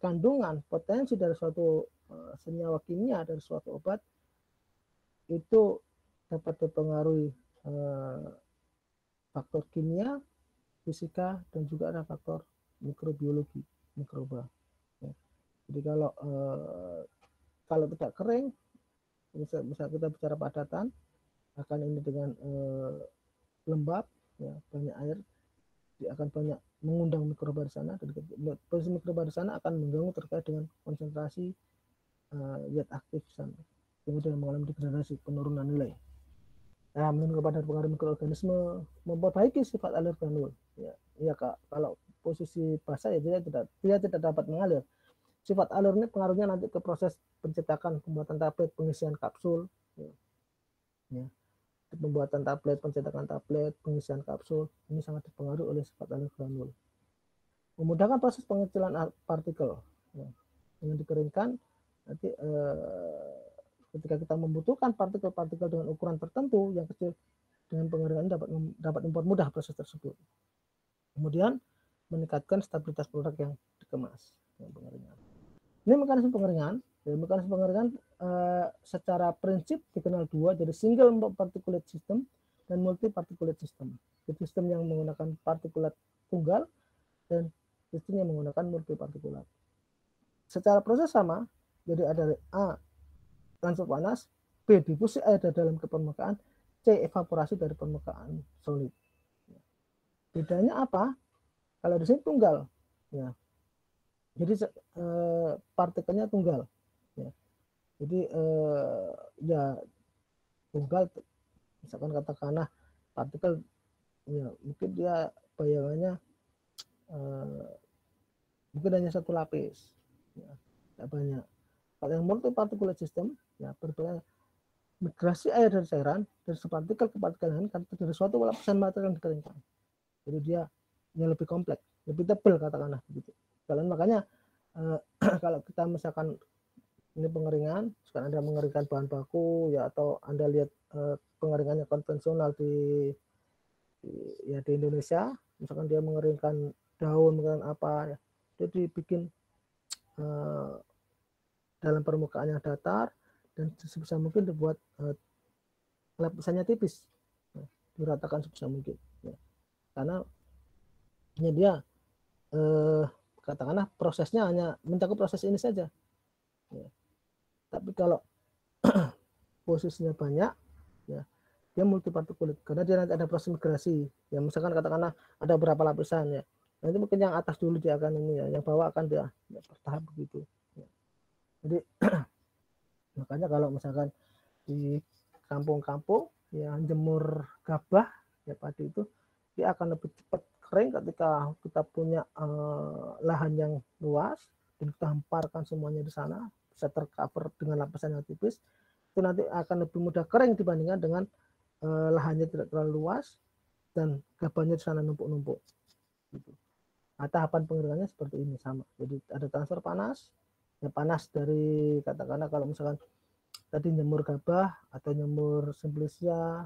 kandungan potensi dari suatu senyawa kimia dari suatu obat itu dapat dipengaruhi faktor kimia, fisika, dan juga ada faktor mikrobiologi, mikroba. Ya. Jadi kalau tidak kering, bisa kita bicara padatan, akan ini dengan lembab, ya, banyak air, dia akan banyak mengundang mikroba di sana, dan posisi mikroba di sana akan mengganggu terkait dengan konsentrasi zat aktif di sana, kemudian mengalami degradasi, penurunan nilai. Nah, menurut pada pengaruh mikroorganisme, memperbaiki sifat alir granul. Ya, kalau posisi basah ya dia tidak dapat mengalir. Sifat alir ini pengaruhnya nanti ke proses pencetakan, pembuatan tablet, pengisian kapsul. Ya. Pembuatan tablet, pencetakan tablet, pengisian kapsul, ini sangat dipengaruhi oleh sifat alir granul. Memudahkan proses pengecilan partikel. Ya. Dengan dikeringkan, nanti ketika kita membutuhkan partikel-partikel dengan ukuran tertentu yang kecil, dengan pengeringan dapat mempermudah proses tersebut. Kemudian meningkatkan stabilitas produk yang dikemas dengan pengeringan. Ini mekanisme pengeringan. Ya, mekanisme pengeringan secara prinsip dikenal dua, jadi single particulate system dan multi particulate system. Jadi sistem yang menggunakan partikulat tunggal dan sistem yang menggunakan multi partikulat. Secara proses sama, jadi ada A, transfer panas, B, difusi air dari dalam ke permukaan, C, evaporasi dari permukaan solid. Bedanya apa? Kalau di sini tunggal, ya. Jadi partikelnya tunggal, ya. Jadi ya tunggal, misalkan katakanlah partikel, ya mungkin dia bayangannya mungkin hanya satu lapis, ya, tidak banyak. Kalau yang multi particulate system, ya berbeda, migrasi air dari cairan dari separtikel ke partikel lain kan dari suatu lapisan material yang dikeringkan. Jadi dia lebih kompleks, lebih tebal katakanlah begitu. Kalian makanya kalau kita misalkan ini pengeringan, sekarang Anda mengeringkan bahan baku, ya, atau Anda lihat pengeringannya konvensional di Indonesia, misalkan dia mengeringkan daun, mengeringkan apa, ya, dia dibikin dalam permukaan yang datar dan sebisa mungkin dibuat lapisannya tipis, ya, diratakan sebisa mungkin, ya. Karena dia katakanlah prosesnya hanya mencakup proses ini saja, ya. Tapi kalau posisinya banyak, ya, dia multipartikulat karena dia nanti ada proses migrasi, ya, misalkan katakanlah ada berapa lapisan, ya, nanti mungkin yang atas dulu dia akan ini, ya, yang bawah akan dia, ya, bertahap begitu, ya. Jadi makanya kalau misalkan di kampung-kampung yang jemur gabah ya padi itu dia akan lebih cepat kering ketika kita punya lahan yang luas dan kita hamparkan semuanya di sana, bisa tercover dengan lapisan yang tipis, itu nanti akan lebih mudah kering dibandingkan dengan lahannya tidak terlalu luas dan gabahnya di sana numpuk-numpuk gitu. Nah, tahapan pengeringannya seperti ini sama. Jadi ada transfer panas, ya panas dari katakanlah kalau misalkan tadi nyemur gabah atau nyemur simplicia,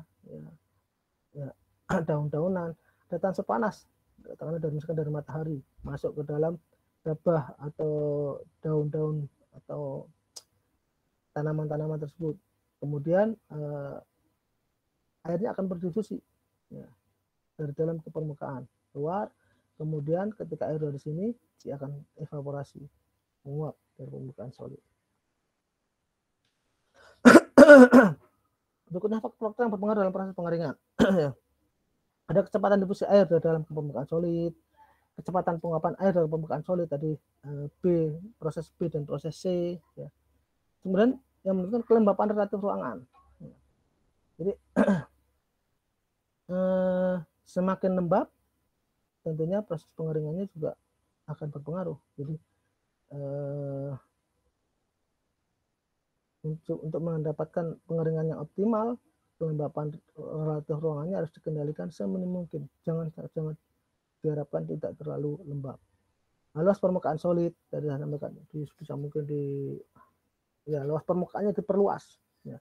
ya daun-daunan, ada transfer panas, katakanlah dari misalkan dari matahari masuk ke dalam gabah atau daun-daun atau tanaman-tanaman tersebut. Kemudian airnya akan berdifusi ya, dari dalam ke permukaan keluar. Kemudian ketika air dari sini dia akan evaporasi, menguap dari permukaan solid. Berikutnya faktor yang berpengaruh dalam proses pengeringan. Ada kecepatan difusi air dari dalam ke permukaan solid, kecepatan penguapan air dari permukaan solid tadi B, proses B dan proses C. Ya. Kemudian yang menentukan kelembapan relatif ruangan. Jadi semakin lembab tentunya proses pengeringannya juga akan berpengaruh. Jadi untuk mendapatkan pengeringan yang optimal, kelembapan relatif ruangannya harus dikendalikan seminim mungkin. Jangan diharapkan tidak terlalu lembab. Luas permukaan solid dari bisa mungkin luas permukaannya diperluas. Ya.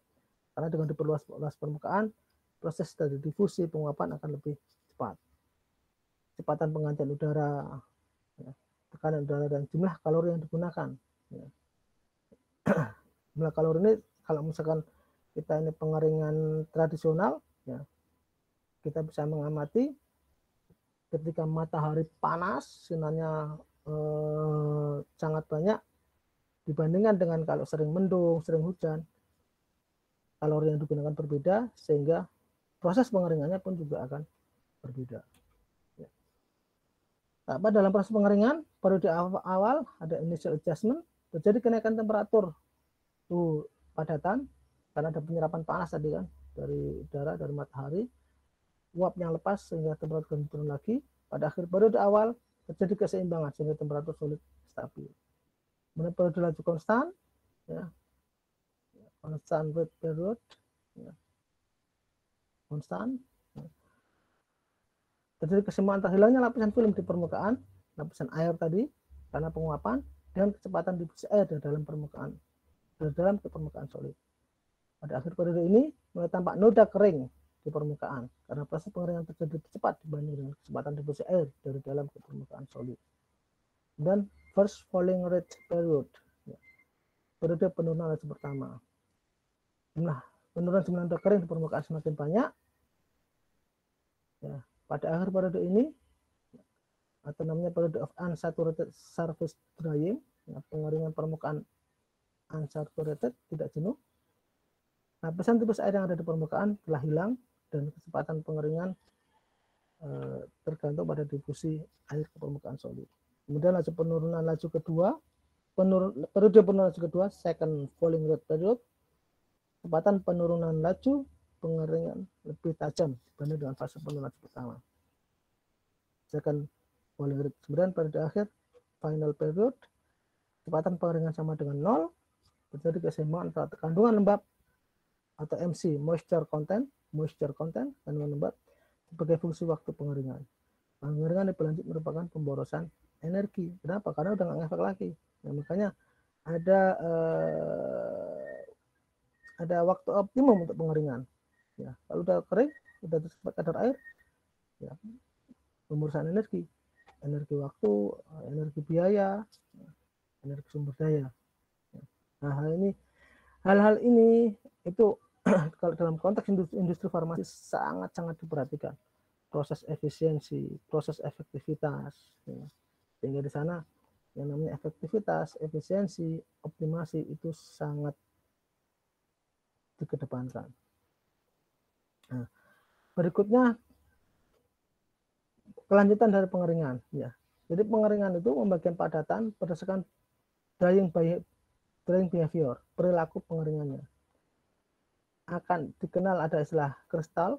Karena dengan diperluas luas permukaan, proses dari difusi penguapan akan lebih cepat. Kecepatan penggantian udara, ya, tekanan udara dan jumlah kalori yang digunakan. Ya. Jumlah kalori ini kalau misalkan kita ini pengeringan tradisional, ya, kita bisa mengamati ketika matahari panas, sinarnya sangat banyak dibandingkan dengan kalau sering mendung, sering hujan, kalori yang digunakan berbeda sehingga proses pengeringannya pun juga akan berbeda. Ya. Dalam proses pengeringan periode awal ada initial adjustment, terjadi kenaikan temperatur padatan karena ada penyerapan panas tadi kan dari udara, dari matahari, uap yang lepas sehingga temperatur turun lagi. Pada akhir periode awal terjadi keseimbangan sehingga temperatur solid stabil. Kemudian periode laju konstan, ya, konstan rate period, ya, konstan. Ya. Terjadi keseimbangan terhilangnya lapisan film di permukaan, lapisan air tadi karena penguapan dengan kecepatan difusi air dari dalam permukaan, dari dalam ke permukaan solid. Pada akhir periode ini mulai tampak noda kering di permukaan karena proses pengeringan terjadi lebih cepat dibanding dengan kecepatan difusi air dari dalam ke permukaan solid. Dan first falling rate period, ya, periode penurunan laju pertama. Nah, penurunan jumlah noda kering di permukaan semakin banyak. Ya, pada akhir periode ini atau namanya periode of unsaturated surface drying, ya, pengeringan permukaan unsaturated, tidak jenuh. Lapisan tipis air yang ada di permukaan telah hilang dan kecepatan pengeringan tergantung pada difusi air ke permukaan solid. Kemudian laju penurunan laju kedua, periode penurunan laju kedua, second falling rate period, kecepatan penurunan laju pengeringan lebih tajam dibanding dengan fase penurunan laju pertama. Second falling rate. Kemudian periode akhir, final period, kecepatan pengeringan sama dengan 0, terjadi keseimbangan antara kandungan lembab atau MC, moisture content, kandungan lembab sebagai fungsi waktu pengeringan. Pengeringan lebih lanjut merupakan pemborosan energi. Kenapa? Karena udah nggak ngefek lagi. Nah, makanya ada waktu optimum untuk pengeringan. Ya, kalau udah kering, udah terdapat kadar air, ya, pemborosan energi waktu, energi biaya, energi sumber daya. Nah, hal-hal ini itu kalau dalam konteks industri farmasi sangat-sangat diperhatikan. Proses efisiensi, proses efektivitas, ya. Sehingga di sana yang namanya efektivitas, efisiensi, optimasi itu sangat dikedepankan. Nah, berikutnya kelanjutan dari pengeringan, ya. Jadi pengeringan itu membagian padatan berdasarkan drying by drying behavior, perilaku pengeringannya. Akan dikenal ada istilah kristal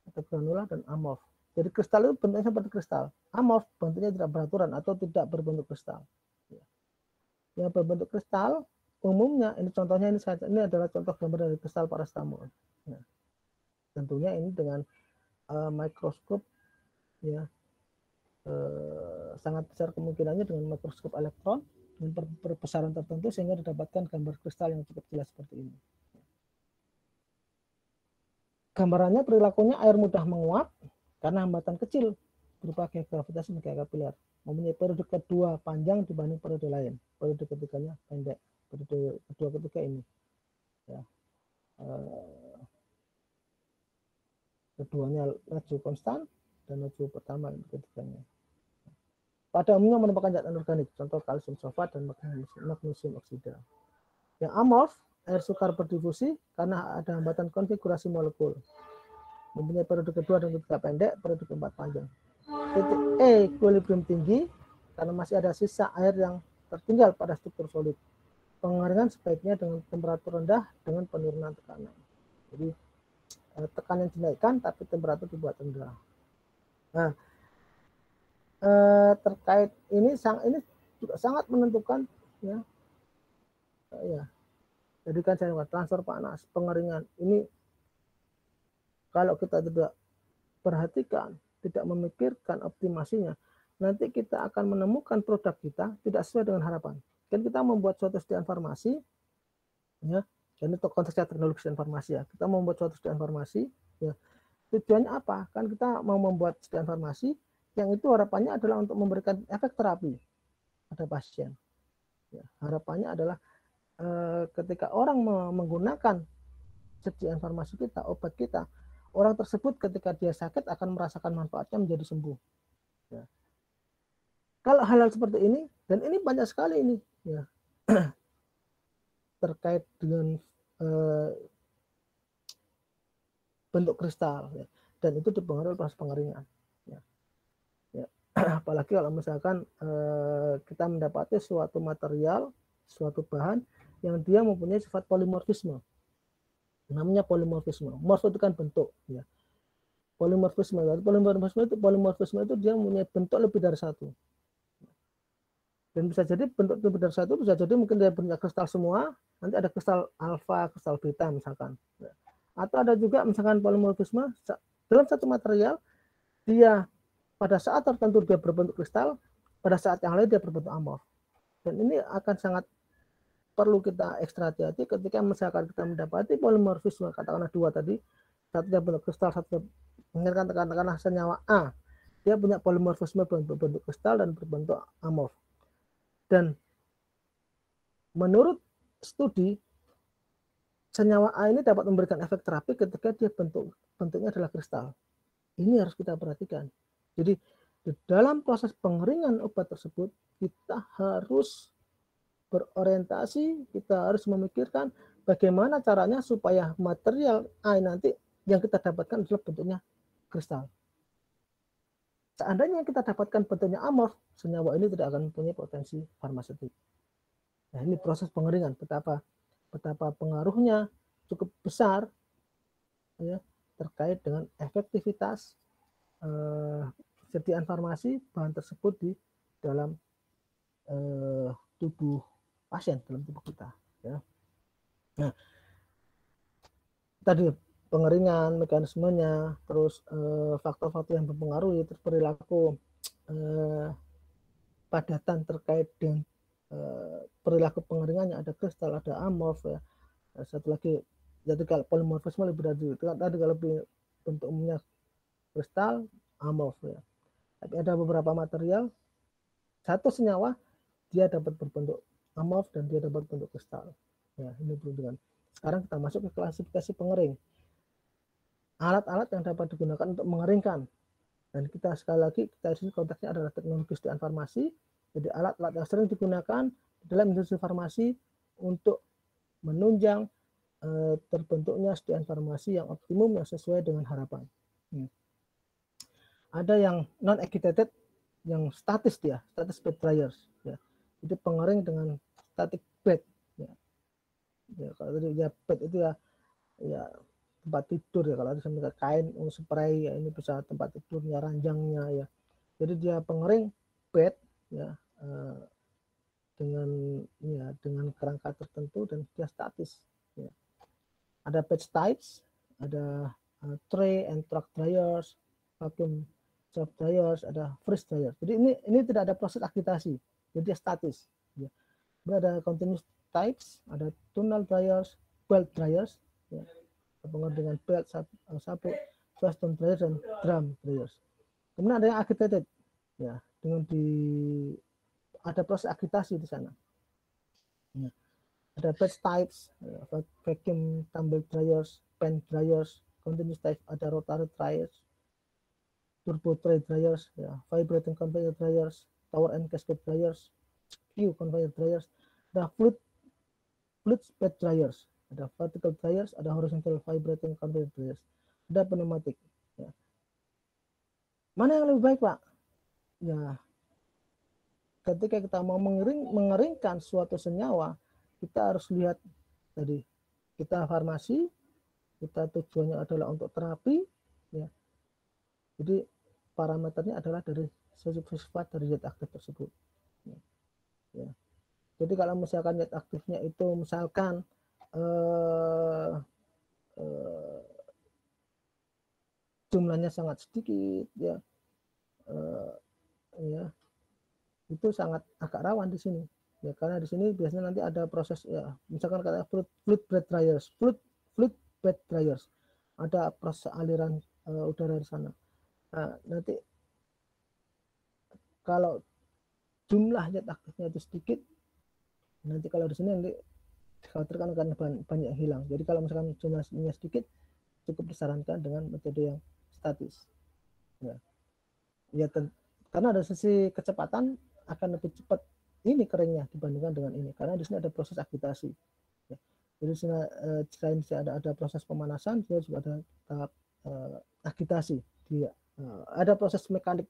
atau granula dan amorf. Jadi kristal itu bentuknya seperti kristal, amorf bentuknya tidak beraturan atau tidak berbentuk kristal. Yang berbentuk kristal umumnya, ini contohnya ini adalah contoh gambar dari kristal parastamol. Nah, tentunya ini dengan mikroskop ya, sangat besar kemungkinannya dengan mikroskop elektron dengan perbesaran tertentu sehingga didapatkan gambar kristal yang cukup jelas seperti ini. Gambarannya perilakunya air mudah menguap karena hambatan kecil berupa gaya gravitasi dan gaya kapiler. Mempunyai periode kedua panjang dibanding periode lain. Periode ketiganya pendek. Periode kedua ketiga ini. Ya. Keduanya laju konstan dan laju pertama ketiganya. Pada umumnya merupakan zat anorganik, contoh kalsium sulfat dan magnesium oksida. Yang amorf, air sukar berdifusi karena ada hambatan konfigurasi molekul. Mempunyai periode kedua dan ketiga pendek, periode keempat panjang. Titik E equilibrium tinggi karena masih ada sisa air yang tertinggal pada struktur solid. Pengeringan sebaiknya dengan temperatur rendah dengan penurunan tekanan. Jadi tekanan dinaikkan tapi temperatur dibuat rendah. Nah, terkait ini juga sangat menentukan ya. Jadi kan saya transfer panas, pengeringan ini kalau kita tidak perhatikan, tidak memikirkan optimasinya, nanti kita akan menemukan produk kita tidak sesuai dengan harapan. Kan kita membuat suatu sediaan farmasi, ya, dan itu konteksnya teknologi informasi ya. Kita membuat suatu sediaan farmasi, ya. Tujuannya apa? Kan kita mau membuat sediaan farmasi yang itu harapannya adalah untuk memberikan efek terapi pada pasien. Ya, harapannya adalah ketika orang menggunakan sediaan farmasi kita, obat kita, orang tersebut ketika dia sakit akan merasakan manfaatnya menjadi sembuh. Ya. Kalau hal-hal seperti ini, dan ini banyak sekali ini, ya, terkait dengan bentuk kristal, ya, dan itu dipengaruhi oleh proses pengeringan. Ya. Ya. Apalagi kalau misalkan kita mendapati suatu material, suatu bahan yang dia mempunyai sifat polimorfisme. Namanya polimorfisme. Morf itu kan bentuk, ya. Polimorfisme itu dia mempunyai bentuk lebih dari satu. Dan bisa jadi bentuk lebih dari satu, bisa jadi mungkin dia punya kristal semua, nanti ada kristal alfa, kristal beta misalkan. Atau ada juga misalkan polimorfisme dalam satu material, dia pada saat tertentu dia berbentuk kristal, pada saat yang lain dia berbentuk amorf. Dan ini akan sangat perlu kita ekstra hati-hati ketika misalkan kita mendapati polimorfisme, katakanlah dua tadi, satu dia bentuk kristal, satu mengingatkan katakanlah senyawa A, dia punya polimorfisme berbentuk kristal dan berbentuk amorf. Dan menurut studi, senyawa A ini dapat memberikan efek terapi ketika dia bentuknya adalah kristal. Ini harus kita perhatikan. Jadi di dalam proses pengeringan obat tersebut, kita harus berorientasi, kita harus memikirkan bagaimana caranya supaya material A nanti yang kita dapatkan adalah bentuknya kristal. Seandainya kita dapatkan bentuknya amorf, senyawa ini tidak akan mempunyai potensi farmaseutik. Nah, ini proses pengeringan, betapa pengaruhnya cukup besar, ya, terkait dengan efektivitas sediaan farmasi bahan tersebut di dalam tubuh pasien, dalam tubuh kita. Ya. Nah, tadi pengeringan, mekanismenya, terus faktor-faktor yang mempengaruhi, terus perilaku, padatan terkait dengan perilaku pengeringannya, ada kristal, ada amorf, ya. Satu lagi, jadi kalau polimorfisme lebih dari itu, tadi kalau bentuk umumnya kristal, amorf, ya. Tapi ada beberapa material, satu senyawa dia dapat berbentuk amorf dan dia dapat bentuk kristal. Ya, ini perlu. Sekarang kita masuk ke klasifikasi pengering. Alat-alat yang dapat digunakan untuk mengeringkan. Dan kita sekali lagi, kita di sini konteksnya adalah teknologi sediaan farmasi. Jadi alat-alat yang sering digunakan dalam industri farmasi untuk menunjang terbentuknya sediaan farmasi yang optimum, yang sesuai dengan harapan. Ada yang non-agitated, yang statis dia, status bed dryers. Ya. Itu pengering dengan static bed. Ya. Ya, kalau tadi ya bed itu ya tempat tidur ya, kalau ada sampai kain spray ya ini bisa tempat tidurnya, ranjangnya ya. Jadi dia pengering bed ya dengan kerangka tertentu dan dia statis ya. Ada bed types, ada tray and truck dryers, vacuum self dryers, ada freeze dryer. Jadi ini tidak ada proses agitasi, jadi dia statis ya. Ada continuous types, ada tunnel dryers, belt dryers ya, dengan belt, sabuk, Western dryers dan drum dryers. Kemudian ada yang agitated ya, dengan ada proses agitasi di sana ya. Ada batch types, vacuum tumble dryers, pen dryers, continuous types, ada rotary dryers, turbo tray dryers, ya, vibrating conveyor dryers, tower and cascade dryers, Q conveyor dryers, ada fluid bed dryers, ada vertical dryers, ada horizontal vibrating conveyor dryers, ada pneumatic. Ya. Mana yang lebih baik, Pak? Ya, ketika kita mau mengeringkan suatu senyawa, kita harus lihat tadi, kita farmasi, kita tujuannya adalah untuk terapi ya. Jadi parameternya adalah dari sifat dari zat aktif tersebut ya. Jadi kalau misalkan zat aktifnya itu misalkan jumlahnya sangat sedikit ya, ya itu sangat agak rawan di sini ya, karena di sini biasanya nanti ada proses ya, misalkan kata fluid bed dryers, ada proses aliran udara di sana. Nah, nanti kalau jumlah zat aktifnya itu sedikit, nanti kalau di sini nanti dikhawatirkan akan banyak hilang. Jadi kalau misalkan jumlahnya sedikit, cukup disarankan dengan metode yang statis ya, ya karena ada sisi kecepatan akan lebih cepat ini keringnya dibandingkan dengan ini, karena di sini ada proses agitasi ya. Jadi selain ada proses pemanasan, dia juga ada tahap agitasi, dia ada proses mekanik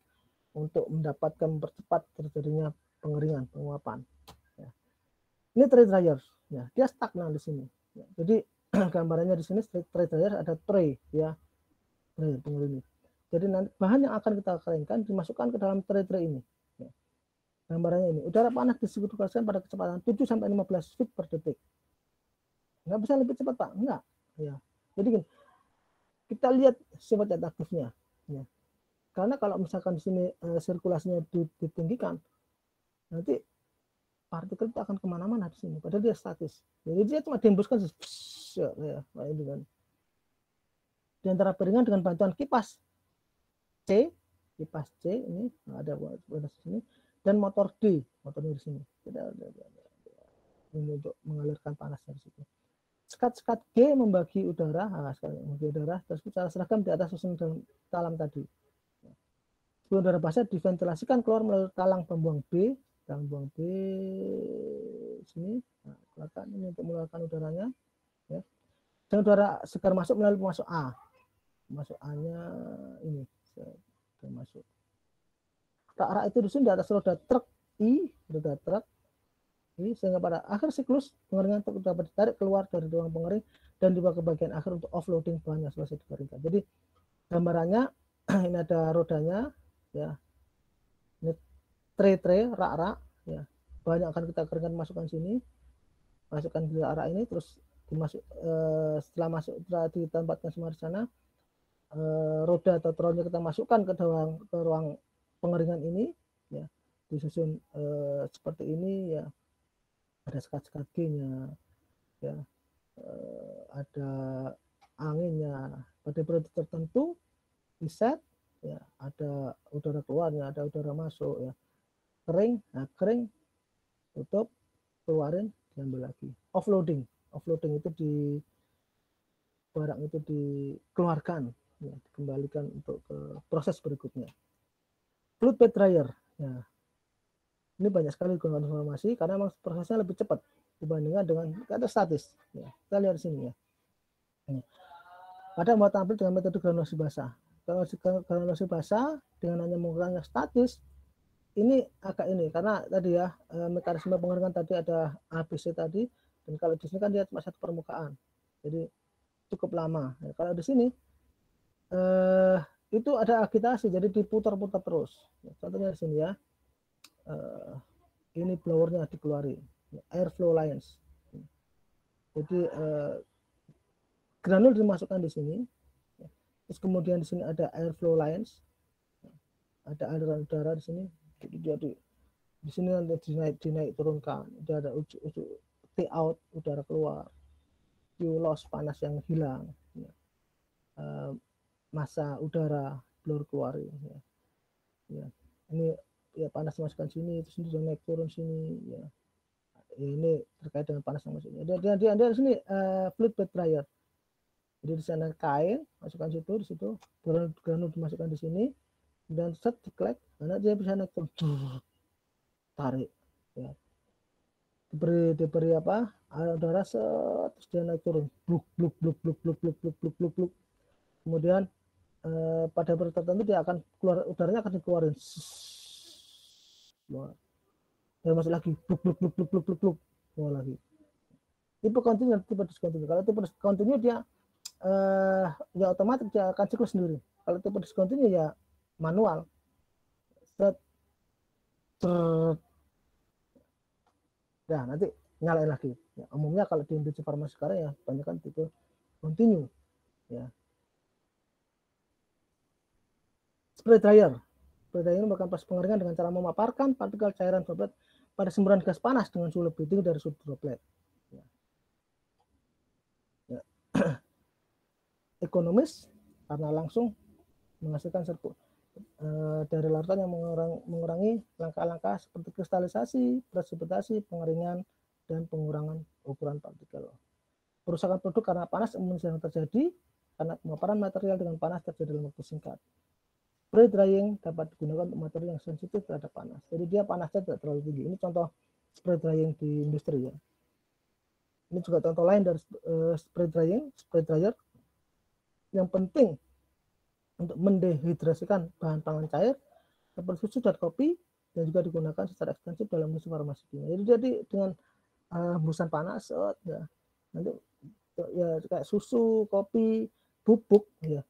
untuk mendapatkan mempercepat terjadinya pengeringan, penguapan ya. Ini tray dryer ya, dia stagnan di sini ya. Jadi gambarannya di sini tray dryer ada tray ya, tray pengering. Jadi nanti bahan yang akan kita keringkan dimasukkan ke dalam tray ini ya. Gambarannya ini, udara panas disirkulasikan pada kecepatan 7-15 feet per detik. Nggak bisa lebih cepat, Pak, enggak ya. Jadi gini, kita lihat sifat zat aktifnya ya. Karena kalau misalkan di sini sirkulasinya ditinggikan, nanti partikel itu akan kemana-mana di sini, padahal dia statis. Jadi dia cuma dihembuskan ya, ini kan. Di antara piringan dengan bantuan kipas C ini ada di sini, dan motor D, motornya di sini. Ini untuk mengalirkan panas dari situ. Sekat G membagi udara, tersebut secara seragam di atas susun talam tadi. Sebelum udara basah diventilasikan keluar melalui talang pembuang B, sini. Nah, keluarkan ini untuk mengeluarkan udaranya. Ya. Dan udara segar masuk melalui pemasuk A. Masuk A-nya ini, masuk. Rak itu di sini di atas roda truk I, sehingga pada akhir siklus pengeringan truk dapat ditarik keluar dari ruang pengering dan dibawa ke bagian akhir untuk offloading bahan yang selesai dikeringkan. Jadi gambarannya ini ada rodanya ya, ini tray rak ya, bahan yang akan kita keringkan masukkan sini, masukkan di rak ini, terus setelah ditempatkan semua di sana, roda atau trolley kita masukkan ke ruang pengeringan ini ya, disusun seperti ini ya, ada sekat G-nya ya, ada anginnya pada periode tertentu reset ya, ada udara keluarnya, ada udara masuk ya, kering, nah kering, tutup, keluarin, diambil lagi. Offloading itu di barang itu dikeluarkan ya, dikembalikan untuk ke proses berikutnya. Fluid bed dryer ya, ini banyak sekali gunakan informasi karena memang prosesnya lebih cepat dibandingkan dengan kata statis ya. Kita lihat di sini ya. Pada mau tampil dengan metode granulasi basah. Granulasi basah dengan hanya menggunakan yang statis ini agak ini, karena tadi ya mekanisme pengeringan tadi ada ABC tadi, Dan kalau di sini kan dia cuma satu permukaan, jadi cukup lama. Nah, kalau di sini itu ada agitasi, jadi diputar-putar terus. Contohnya di sini ya, ini blowernya dikeluarin, airflow lines. Jadi granul dimasukkan di sini, terus kemudian di sini ada airflow lines, ada aliran udara di sini. Jadi di sini nanti dinaik turunkan, dia ada ujuk T out, udara keluar, Q loss, panas yang hilang, massa udara blower keluarin, ya. Ini ya panas masukkan sini, terus ini naik turun sini, ya. Ini terkait dengan panas yang masuk. Dia di sini fluid bed dryer. Jadi di sana kain masukkan situ, di situ granul dimasukkan di sini, dan set diklek, karena dia bisa naik turun, tarik, ya. Diberi apa, udara set, terus dia naik turun, bluk bluk bluk bluk bluk bluk bluk bluk bluk bluk. Kemudian pada berat tertentu dia akan keluar, udaranya akan dikeluarin, dan masuk lagi, bluk bluk bluk bluk bluk bluk bluk, keluar lagi. Tipe kontinu, tipe diskontinu. Kalau tipe diskontinu dia ya otomatis dia akan siklus sendiri. Kalau tipe diskontinu ya manual. Set, nah nanti nyalain lagi. Ya, umumnya kalau di industri farmasi sekarang ya banyak kan tipe kontinu. Ya. Spray dryer. Spray dryer ini merupakan proses pengeringan dengan cara memaparkan partikel cairan droplet pada semburan gas panas dengan suhu lebih tinggi dari suhu droplet. Ya. Ya. Ekonomis karena langsung menghasilkan dari larutan yang mengurangi langkah-langkah seperti kristalisasi, presipitasi, pengeringan, dan pengurangan ukuran partikel. Perusakan produk karena panas umumnya yang terjadi karena pemaparan material dengan panas terjadi dalam waktu singkat. Spray drying dapat digunakan untuk material yang sensitif terhadap panas. Jadi dia panasnya tidak terlalu tinggi. Ini contoh spray drying di industri ya. Ini juga contoh lain dari spray dryer yang penting untuk mendehidrasikan bahan pangan cair seperti susu dan kopi, dan juga digunakan secara ekstensif dalam industri farmasi kimia. Jadi dengan hembusan panas, ya, nanti ya kayak susu, kopi, bubuk, ya,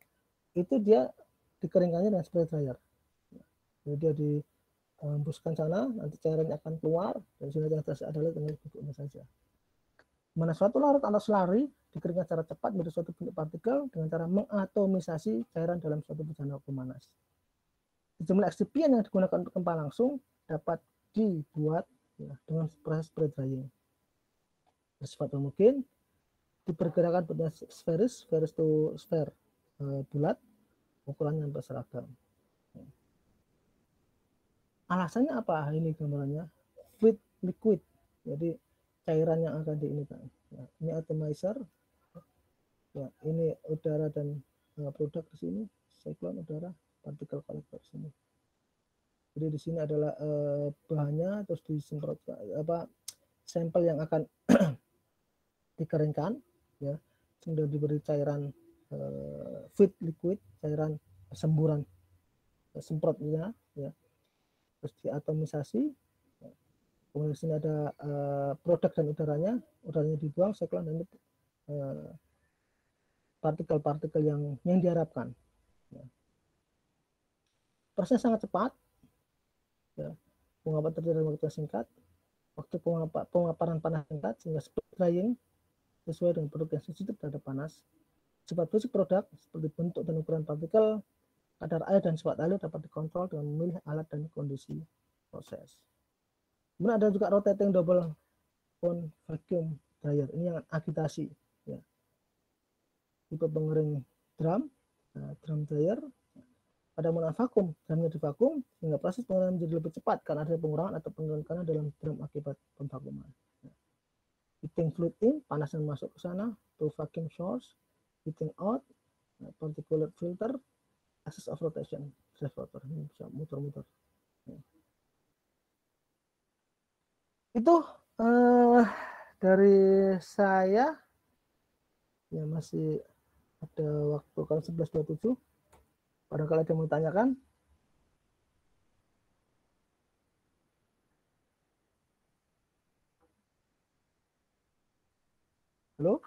itu dia dikeringkannya dengan spray dryer. Jadi dia dihembuskan sana, nanti cairannya akan keluar, dan sini yang tersisa adalah tinggal bubuknya saja. Mana suatu larut atau selari dikeringkan secara cepat menjadi suatu bentuk partikel dengan cara mengatomisasi cairan dalam suatu bejana pemanas. Jumlah eksipien yang digunakan untuk gempa langsung dapat dibuat ya, dengan proses spray drying. Bersifat mungkin diperkirakan bentuknya sferis itu sfer bulat, ukurannya hampir seragam. Alasannya apa? Ini gambarannya fluid liquid, jadi cairan yang akan diinikan. Ya, ini atomizer, ya, ini udara dan produk di sini, siklon udara, partikel kolektor di sini. Jadi di sini adalah bahannya, terus disemprot apa sampel yang akan dikeringkan, ya, sudah diberi cairan fluid liquid, cairan semburan semprotnya, ya, terus diatomisasi. Kemudian di sini ada produk dan udaranya dibuang, siklon, dan itu partikel-partikel yang diharapkan. Ya. Prosesnya sangat cepat, ya. Pengaparan terjadi dalam waktu singkat, waktu pemaparan panas singkat, sehingga spray drying sesuai dengan produk yang sensitif terhadap panas. Sifat fisik produk seperti bentuk dan ukuran partikel, kadar air dan sifat air dapat dikontrol dengan memilih alat dan kondisi proses. Kemudian ada juga rotating double cone vacuum dryer. Ini yang agitasi. Ya. Tipe pengering drum, drum dryer. Pada menggunakan vakum, drumnya divakum sehingga proses pengeringan menjadi lebih cepat karena ada pengurangan atau penurunan dalam drum akibat pemvakuman. Ya. Heating fluid in, panas yang masuk ke sana, to vacuum source, heating out, particulate filter, axis of rotation, drive rotor, ini bisa muter-muter. Ya. Itu dari saya, ya masih ada waktu kalau 11.27. Barangkali ada yang mau ditanyakan. Halo?